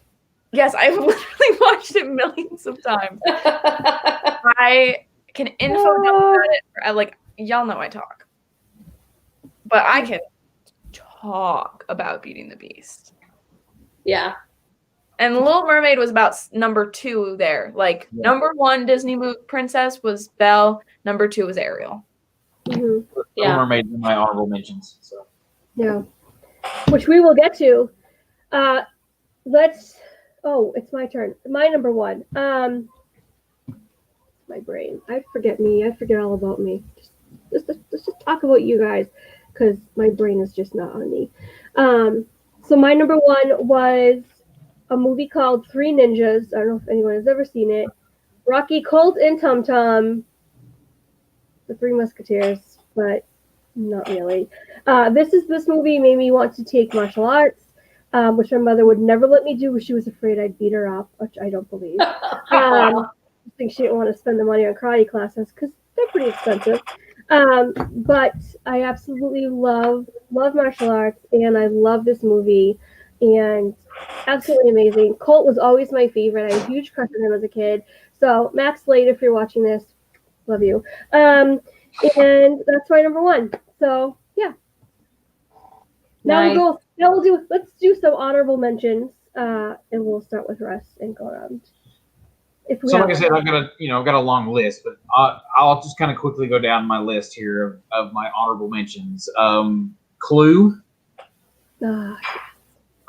Yes, I've literally watched it millions of times. I can info dump about it. Like, y'all know I talk, but I can talk about Beauty and the Beast.
Yeah.
And The Little Mermaid was about number 2 there. Like, number 1 Disney princess was Belle. Number 2 was Ariel.
Mhm.
Yeah.
Little Mermaid in my honorable mentions. So.
Yeah, which we will get to. It's my turn. My number 1. My brain. I forget me. I forget all about me. Let's just talk about you guys, because my brain is just not on me. So my number 1 was a movie called Three Ninjas. I don't know if anyone has ever seen it. Rocky, Colt, and Tum Tum. The Three Musketeers, but not really. This movie made me want to take martial arts, which my mother would never let me do. She was afraid I'd beat her up, which I don't believe. I think she didn't want to spend the money on karate classes because they're pretty expensive. But I absolutely love martial arts, and I love this movie, and absolutely amazing. Colt was always my favorite. I had a huge crush on him as a kid. So Max Slade, if you're watching this, love you. And that's my number 1. So yeah.
Nice.
Let's do some honorable mentions, and we'll start with Russ and go around.
So like I said, I've got a long list, but I'll just kind of quickly go down my list here of my honorable mentions. Clue.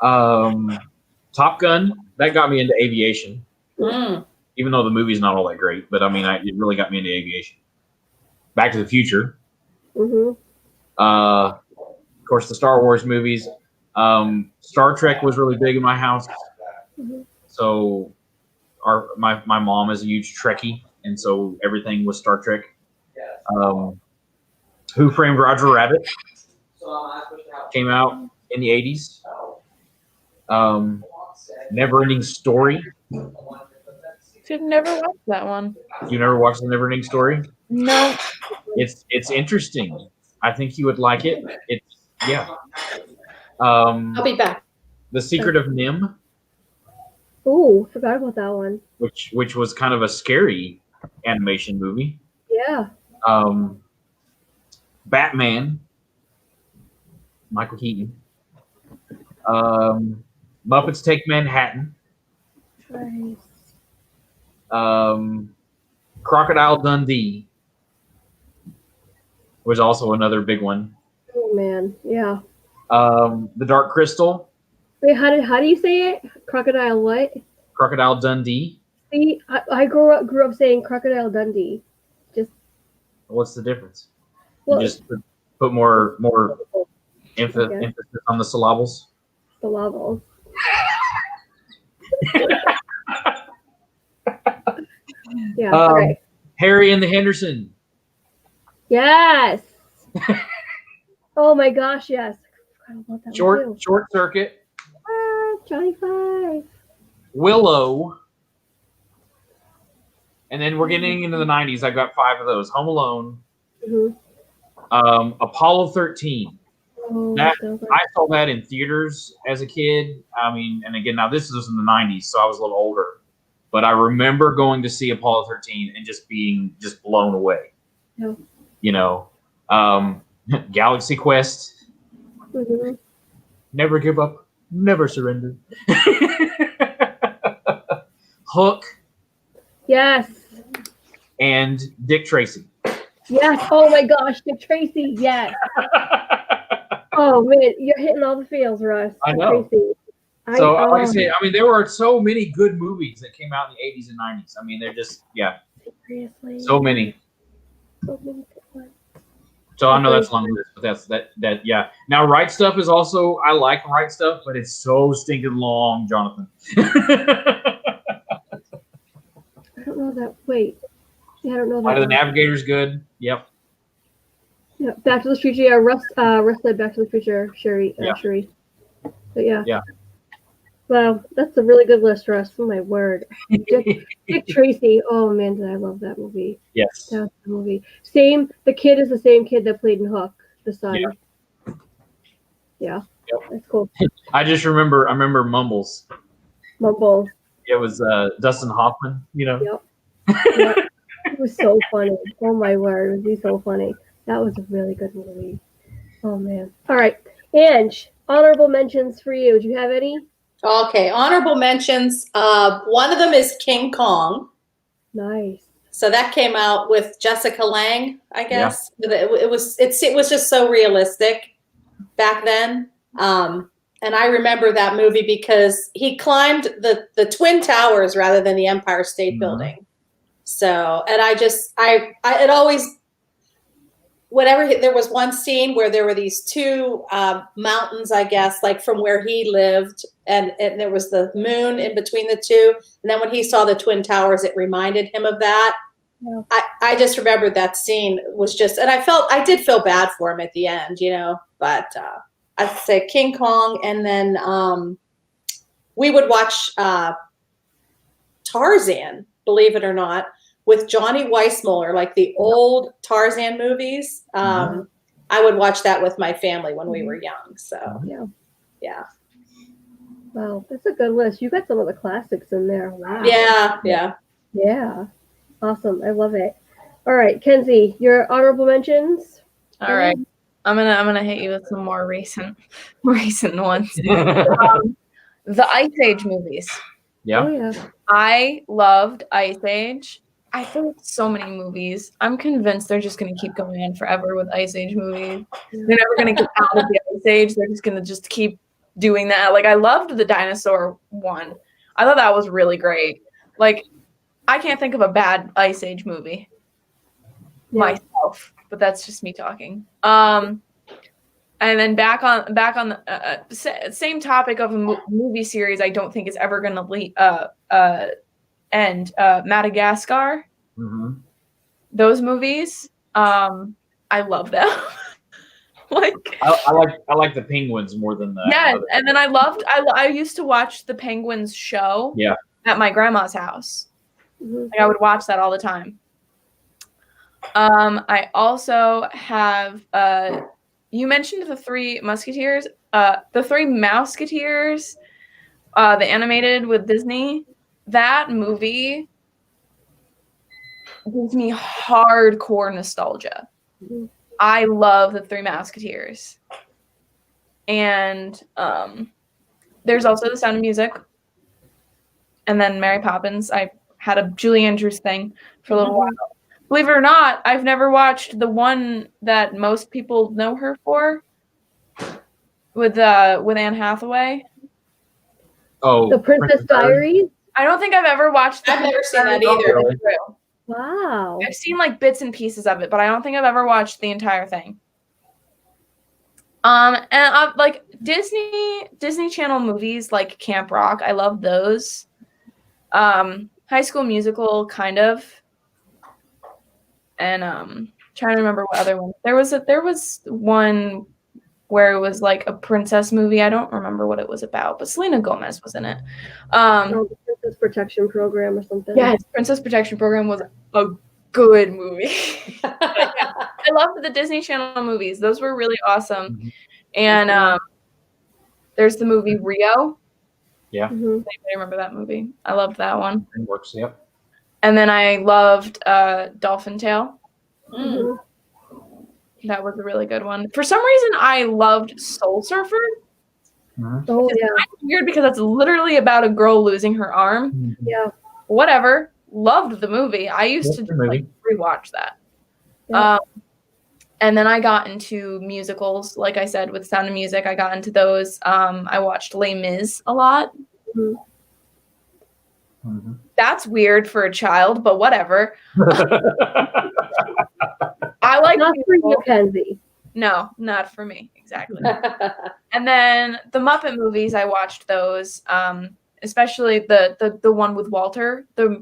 Top Gun. That got me into aviation. Even though the movie's not all that great, but I mean, it really got me into aviation. Back to the Future.
Mm-hmm.
Of course, the Star Wars movies. Star Trek was really big in my house.
Mm-hmm.
So my mom is a huge Trekkie, and so everything was Star Trek. Who Framed Roger Rabbit came out in the 80s. Never-Ending Story.
I've never watched that one.
You never watched the Never-Ending Story?
No.
It's interesting. I think you would like it. I'll
be back.
The Secret of Nim.
Ooh, forgot about that one.
Which was kind of a scary animation movie.
Yeah.
Batman. Michael Keaton. Muppets Take Manhattan.
Nice.
Crocodile Dundee was also another big one.
Oh man, yeah.
The Dark Crystal.
Wait, how do you say it? Crocodile what?
Crocodile Dundee.
See, I grew up saying Crocodile Dundee. Just
what's the difference?
Well,
you just put more emphasis on the syllables.
Syllables. Yeah. All right.
Harry and the Henderson.
Yes. Oh my gosh, yes. I forgot about that one too.
Short Circuit.
Johnny Five.
Willow. And then we're getting into the 90s. I've got 5 of those. Home Alone.
Mm-hmm.
Apollo 13.
Oh,
That
those are-
I saw that in theaters as a kid. I mean, and again, now this was in the '90s, so I was a little older. But I remember going to see Apollo 13 and just being just blown away.
Yeah.
You know, Galaxy Quest,
Mhm.
never give up, never surrender. Hook
Yes.
and Dick Tracy.
Yes. Oh my gosh, Dick Tracy. Yes. Oh man, you're hitting all the feels, Russ.
I
Dick
know.
Tracy.
So, like I
oh,
said, I mean, there were so many good movies that came out in the '80s and '90s. I mean, they're just, yeah,
seriously.
so many.
So many good ones.
So I know that's a long list, but that yeah. Now, Right Stuff is also, I like Right Stuff, but it's so stinking long, Jonathan.
I don't know that. Wait. Yeah, I don't know that.
Flight of the
one.
Navigator's good. Yep.
Yeah, Back to the Future. Yeah, Russ said Back to the Future. Sherry.
Yeah.
Sherry. But yeah.
Yeah.
Wow, that's a really good list, Russ. Oh my word. Dick Tracy. Oh man, did I love that movie.
Yes.
That was the movie. Same. The kid is the same kid that played in Hook. The son. Yeah.
Yep.
That's cool.
I remember Mumbles.
Mumbles.
It was Dustin Hoffman, you know.
Yep. Yeah. It was so funny. Oh my word, it was so funny. That was a really good movie. Oh man. All right, Ange. Honorable mentions for you. Do you have any?
Okay, honorable mentions. One of them is King Kong.
Nice.
So that came out with Jessica Lange, I guess. Yeah. It was just so realistic back then. And I remember that movie because he climbed the Twin Towers rather than the Empire State Building. So, and it always, whenever there was one scene where there were these two mountains, I guess, like from where he lived, and there was the moon in between the two. And then when he saw the Twin Towers, it reminded him of that. Yeah. I just remembered that scene was just, and I did feel bad for him at the end, you know, but I'd say King Kong. And then we would watch Tarzan, believe it or not, with Johnny Weissmuller, like the old Tarzan movies. I would watch that with my family when we were young. So, yeah.
Wow, that's a good list. You got some of the classics in there. Wow.
Yeah.
Awesome. I love it. All right, Kenzie, your honorable mentions.
All right. I'm gonna hit you with some more recent ones. The Ice Age movies.
Yeah.
Oh yeah.
I loved Ice Age. I think so many movies. I'm convinced they're just gonna keep going on forever with Ice Age movies. They're never gonna get out of the Ice Age. They're just gonna keep doing that. Like, I loved the dinosaur one. I thought that was really great. Like, I can't think of a bad Ice Age movie myself, but that's just me talking. And then back on the same topic of a movie series, I don't think is ever going to end. Madagascar.
Mm-hmm.
Those movies, I love them.
I like the Penguins more than the
and then I used to watch the Penguins show at my grandma's house. Like, I would watch that all the time. I also have you mentioned the Three Musketeers, the Three Mouseketeers, the animated with Disney. That movie gives me hardcore nostalgia. I love the Three Mouseketeers. And there's also The Sound of Music. And then Mary Poppins. I had a Julie Andrews thing for a little while. Believe it or not, I've never watched the one that most people know her for with Anne Hathaway.
Oh,
The Princess Diaries?
I don't think I've ever watched
I've never seen that either.
Wow.
I've seen like bits and pieces of it, but I don't think I've ever watched the entire thing. And like Disney Channel movies like Camp Rock, I love those. High School Musical, kind of. And trying to remember what other one. There was one where it was like a princess movie. I don't remember what it was about, but Selena Gomez was in it.
The Princess Protection Program or something.
Yes, Princess Protection Program was a good movie. I loved the Disney Channel movies. Those were really awesome. And there's the movie Rio.
Yeah.
Mm-hmm.
Anybody remember that movie? I loved that one.
It works. Yep.
And then I loved Dolphin Tale.
Mm.
That was a really good one. For some reason, I loved Soul Surfer.
Mhm.
Oh
It's
yeah,
kind of weird because it's literally about a girl losing her arm.
yeah.
Whatever. Loved the movie. I used
That's
to
the movie.
like rewatch that.
Yeah.
And then I got into musicals. Like I said, with Sound of Music, I got into those. I watched Les Mis a lot.
Mhm.
Mhm.
That's weird for a child, but whatever. I like
Not for you,
musicals.
Kenzie.
No, not for me. Exactly. And then the Muppet movies, I watched those, especially the one with Walter, the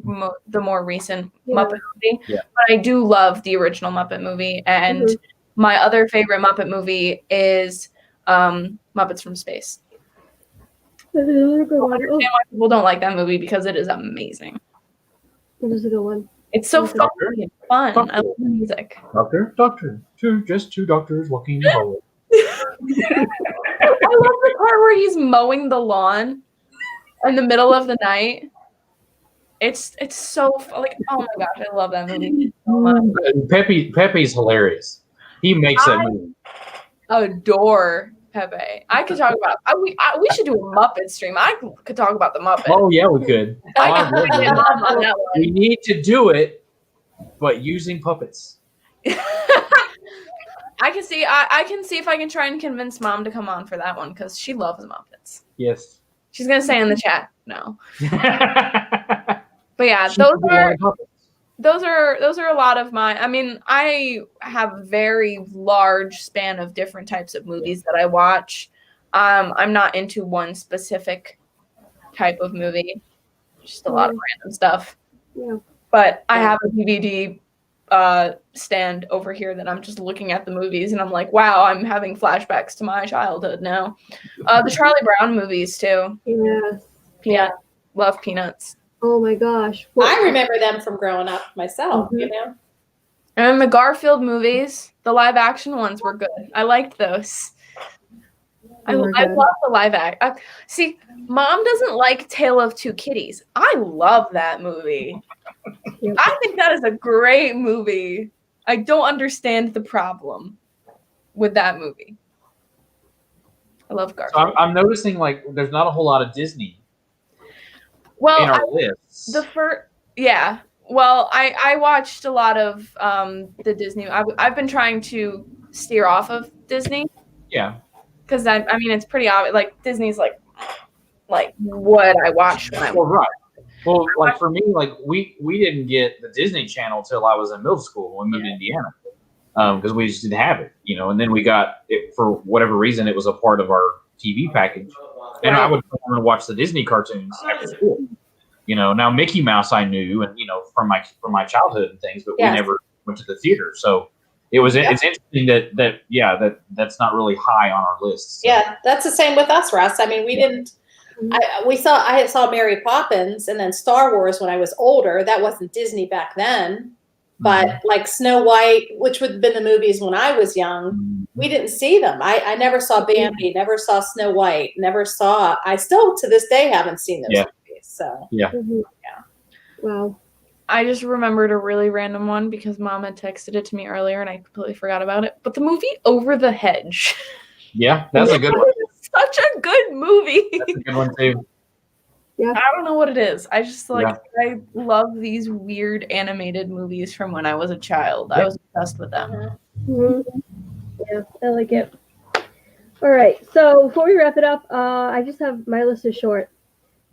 more recent
Yeah.
Muppet movie.
Yeah.
But I do love the original Muppet movie, and
Mhm.
my other favorite Muppet movie is Muppets from Space.
This is a good
I
one. Oh,
understand why people don't like that movie because it is amazing.
this is a good one.
It's so
Okay.
funny and fun. I love the music.
Doctor, just two doctors walking in the hallway.
I love the part where he's mowing the lawn in the middle of the night. It's so like, oh my gosh, I love that movie so much.
Pepe's hilarious. He makes that movie.
Adore Pepe. I could talk about. We should do a Muppet stream. I could talk about the Muppet.
Oh yeah, we could.
I could get off on that
We need to do it, but using puppets.
one. I can see. I can see if I can try and convince Mom to come on for that one because she loves Muppets.
Yes.
She's gonna say in the chat no. But yeah,
She
those
could be
are
like puppets.
those are a lot of my. I mean, I have a very large span of different types of movies that I watch. I'm not into one specific type of movie. Just a lot of random stuff.
Yeah.
But I have a DVD stand over here that I'm just looking at the movies, and I'm like, wow, I'm having flashbacks to my childhood now. The Charlie Brown movies too.
Yes.
Yeah, love Peanuts.
Oh my gosh.
I remember them from growing up myself, you know?
And then the Garfield movies, the live action ones were good. I liked those. I love the live act. See, Mom doesn't like Tale of Two Kitties. I love that movie.
Yep.
I think that is a great movie. I don't understand the problem with that movie. I love Garfield.
So I'm noticing like there's not a whole lot of Disney
Well,
in our lists.
yeah. Well, I watched a lot of the Disney. I've been trying to steer off of Disney.
Yeah.
Because I mean, it's pretty obvious. Like Disney's like what I watched when I
Well,
was.
right. Well, like for me, like we didn't get the Disney Channel till I was in middle school when we moved to Indiana, because we just didn't have it, you know. And then we got it for whatever reason. It was a part of our TV package, and I would come home and watch the Disney cartoons after school. You know, now Mickey Mouse I knew, and you know from my childhood and things, but we never went to the theater. So it was it's interesting that's not really high on our list. So.
Yeah, that's the same with us, Russ. I mean, we didn't. I saw Mary Poppins and then Star Wars when I was older. That wasn't Disney back then, but like Snow White, which would have been the movies when I was young, we didn't see them. I never saw Bambi, never saw Snow White, never saw. I still to this day haven't seen those movies. So
Wow.
I just remembered a really random one because Mom had texted it to me earlier and I completely forgot about it. But the movie Over the Hedge.
Yeah, that's a good one.
Such a good movie.
That's a good one too.
Yeah.
I don't know what it is. I just I love these weird animated movies from when I was a child. I was obsessed with them.
Mm-hmm. Yeah, I like it. All right. So before we wrap it up, I just have my list is short.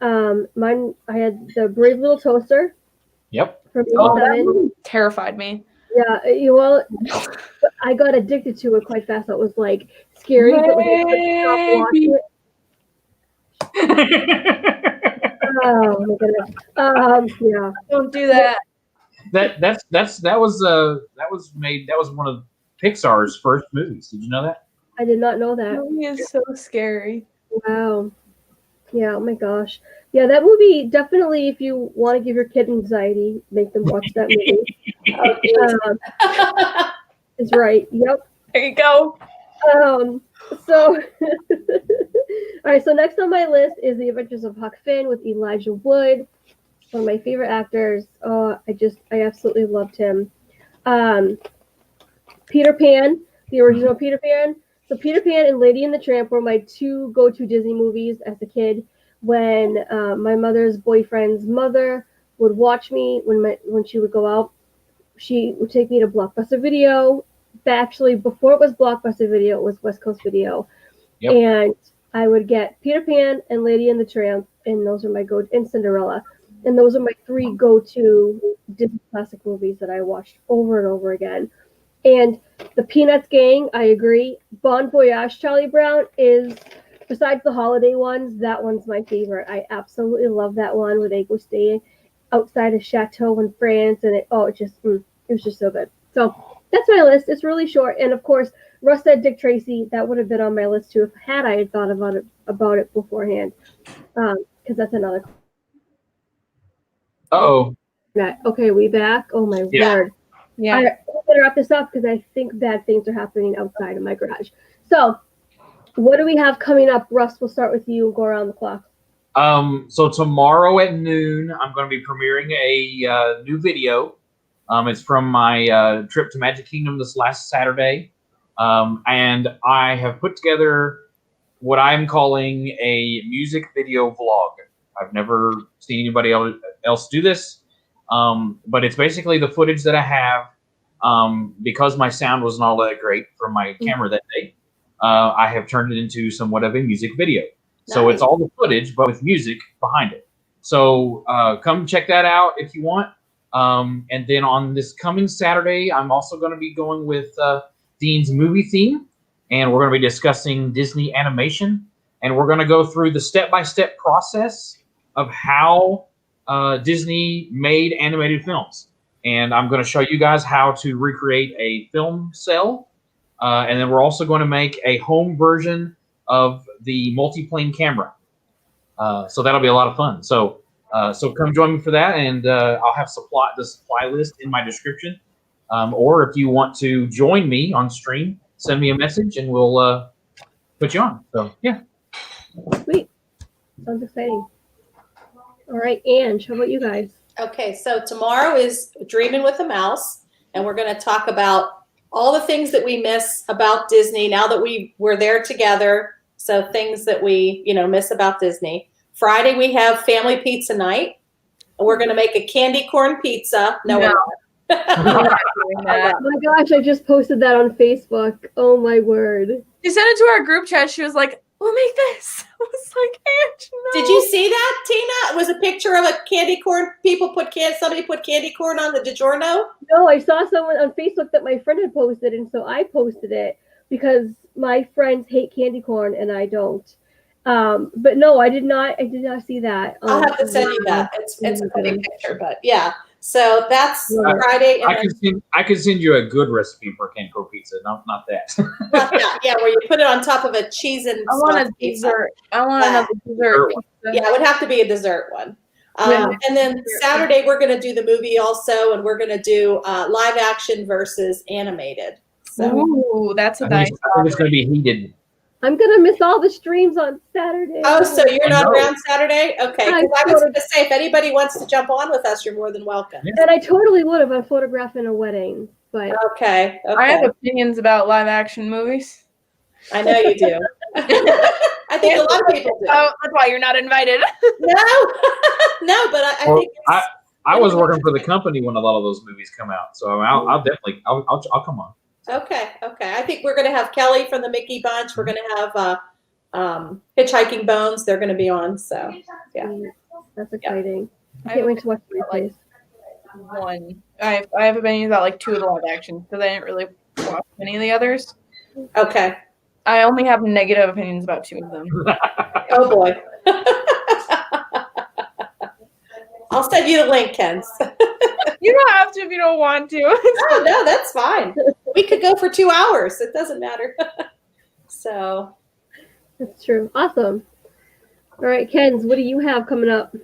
Mine. I had the Brave Little Toaster.
Yep.
From
That movie terrified me.
Yeah, I got addicted to it quite fast. So it was like scary, but like I couldn't stop watching it. Oh my goodness. Yeah.
Don't do that.
That was one of Pixar's first movies. Did you know that?
I did not know
That
that.
movie is so scary.
Wow. Yeah, oh my gosh. Yeah, that movie, definitely, if you want to give your kid anxiety, make them watch that movie. Is right. Yep.
There you go.
So, all right. So next on my list is The Adventures of Huck Finn with Elijah Wood, one of my favorite actors. I absolutely loved him. Um, Peter Pan, the original Peter Pan. So Peter Pan and Lady and the Tramp were my two go-to Disney movies as a kid. When my mother's boyfriend's mother would watch me when she would go out, she would take me to Blockbuster Video. Actually, before it was Blockbuster Video, it was West Coast Video,
Yep.
and I would get Peter Pan and Lady and the Tramp, and those are my and Cinderella, and those are my three go-to Disney classic movies that I watched over and over again. And the Peanuts gang, I agree. Bon Voyage, Charlie Brown is, besides the holiday ones, that one's my favorite. I absolutely love that one where they go stay outside a chateau in France, and it was just so good. So that's my list. It's really short, and of course, Russ said Dick Tracy. That would have been on my list too if I had thought about it beforehand, because that's another.
Uh-oh.
Okay, we back. Oh my word.
Yeah.
I'm going to wrap this up because I think bad things are happening outside of my garage. So, what do we have coming up? Russ, we'll start with you and go around the clock.
So tomorrow at noon, I'm going to be premiering a new video. It's from my trip to Magic Kingdom this last Saturday. And I have put together what I'm calling a music video vlog. I've never seen anybody else do this. But it's basically the footage that I have, because my sound wasn't all that great from my camera that day. I have turned it into somewhat of a music video. So it's all the footage, but with music behind it. So come check that out if you want. And then on this coming Saturday, I'm also going to be going with Dean's movie theme, and we're going to be discussing Disney animation, and we're going to go through the step-by-step process of how Disney made animated films. And I'm going to show you guys how to recreate a film cell. And then we're also going to make a home version of the multi-plane camera. So that'll be a lot of fun. So come join me for that, and I'll have the supply list in my description. Or if you want to join me on stream, send me a message, and we'll put you on. So yeah.
Sweet. Sounds exciting. All right, Ange, how about you guys?
Okay, so tomorrow is Dreaming with a Mouse, and we're going to talk about all the things that we miss about Disney now that we're there together. So things that we, miss about Disney. Friday, we have family pizza night. We're going to make a candy corn pizza. No.
Oh my gosh, I just posted that on Facebook. Oh my word.
She sent it to our group chat. She was like, we'll make this. I was like, Ange, no.
Did you see that, Tina? It was a picture of a candy corn. Somebody put candy corn on the DiGiorno.
No, I saw someone on Facebook that my friend had posted, and so I posted it because my friends hate candy corn and I don't. But no, I did not see that.
I'll have to send you that. It's a funny picture, but yeah. So that's Friday. And
I can send you a good recipe for candy corn pizza. Not that.
Not that. Yeah, where you put it on top of a cheese and
I want a dessert. I want another dessert pizza.
Yeah, it would have to be a dessert one. And then Saturday we're going to do the movie also, and we're going to do live action versus animated. So
ooh, that's a nice.
I think it's going to be heated.
I'm gonna miss all the streams on Saturday.
Oh, so you're not around Saturday? Okay. I was going to say, if anybody wants to jump on with us, you're more than welcome.
Yeah. And I totally would if I'm photographing a wedding. But
okay.
I have opinions about live action movies.
I know you do. I think a lot of people do.
Oh, that's why you're not invited.
No, but I think
I was working for the company when a lot of those movies come out, so I'll definitely come on.
Okay. I think we're going to have Kelly from the Mickey Bunch. We're going to have Hitchhiking Bones. They're going to be on. So yeah,
that's exciting. I can't wait to watch the replays.
One. I have opinions about like two of the live actions because I didn't really watch any of the others.
Okay.
I only have negative opinions about two of them.
Oh boy. I'll send you the link, Ken.
You don't have to if you don't want to.
No, that's fine. We could go for 2 hours. It doesn't matter. So.
That's true. Awesome. All right, Kens, what do you have coming up?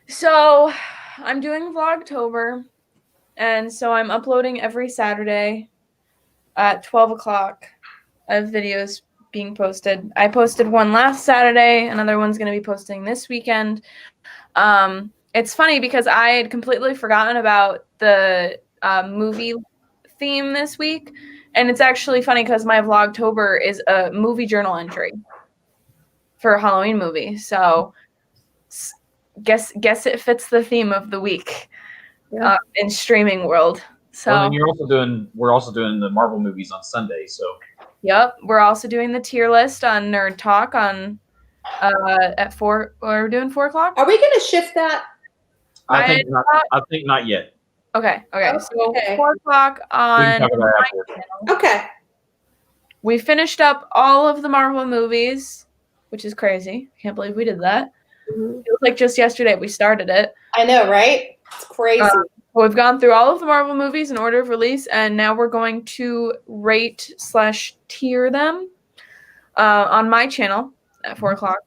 So I'm doing Vlogtober, and so I'm uploading every Saturday at 12 o'clock. I have videos being posted. I posted one last Saturday. Another one's going to be posting this weekend. It's funny because I had completely forgotten about the movie theme this week. And it's actually funny because my Vlogtober is a movie journal entry for a Halloween movie. So guess it fits the theme of the week in streaming world. So
well, then we're also doing the Marvel movies on Sunday. So
yep, we're also doing the tier list on Nerd Talk on at 4. We're doing 4 o'clock.
Are we going to shift that?
I think not yet.
Okay.
Okay.
So 4 o'clock
We can
on
talk about
my
that
channel.
Okay.
We finished up all of the Marvel movies, which is crazy. Can't believe we did that.
Mm-hmm.
Feels like just yesterday we started it.
I know, right? It's crazy.
We've gone through all of the Marvel movies in order of release, and now we're going to rate/tier them on my channel at 4 o'clock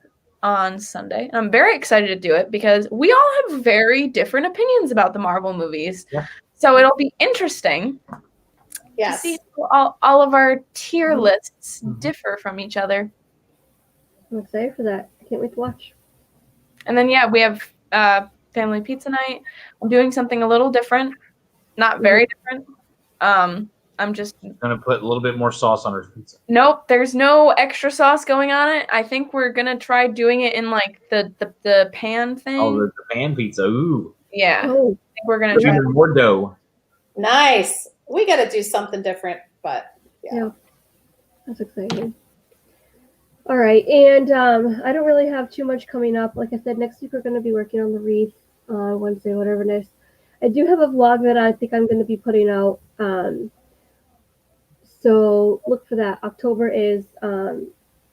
on Sunday. I'm very excited to do it because we all have very different opinions about the Marvel movies.
Yeah.
So it'll be interesting to see how all of our tier lists differ from each other.
I'm excited for that. I can't wait to watch.
And then, we have family pizza night. I'm doing something a little different. Not very different. I'm just
gonna put a little bit more sauce on her pizza.
Nope, there's no extra sauce going on it. I think we're gonna try doing it in like the pan thing.
Oh, the pan pizza. Ooh.
Yeah.
Oh,
I think we're gonna try
Even more dough.
Nice. We got to do something different, but
yeah. That's exciting. All right, and I don't really have too much coming up. Like I said, next week we're going to be working on the wreath on Wednesday, Whateverness. I do have a vlog that I think I'm going to be putting out. So look for that. October is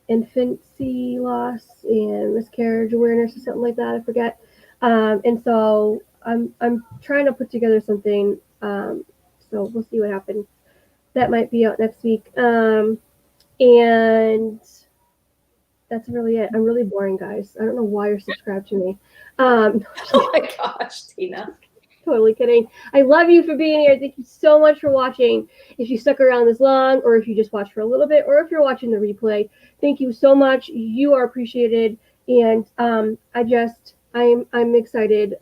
infancy loss and miscarriage awareness or something like that. I forget. And so I'm trying to put together something. So we'll see what happens. That might be out next week. And that's really it. I'm really boring, guys. I don't know why you're subscribed to me.
oh my gosh, Tina.
Totally kidding. I love you for being here. Thank you so much for watching. If you stuck around this long, or if you just watched for a little bit, or if you're watching the replay, thank you so much. You are appreciated, and I'm excited.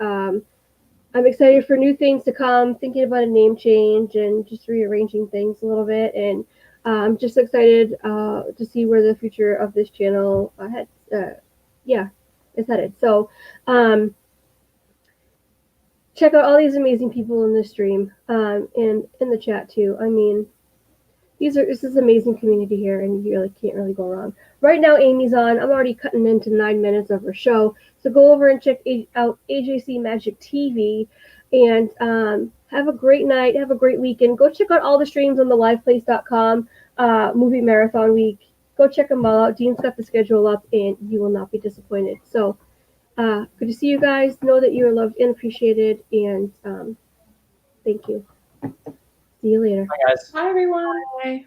I'm excited for new things to come. Thinking about a name change and just rearranging things a little bit, and I'm just excited to see where the future of this channel is headed. So. Check out all these amazing people in the stream and in the chat too. I mean, this is amazing community here, and you really can't really go wrong. Right now, Amy's on. I'm already cutting into 9 minutes of her show, so go over and check out AJC Magic TV, and have a great night. Have a great weekend. Go check out all the streams on the liveplace.com movie marathon week. Go check them all out. Dean's got the schedule up, and you will not be disappointed. So. Good to see you guys. Know that you are loved and appreciated, and thank you. See you later.
Bye, guys.
Hi, everyone.
Bye.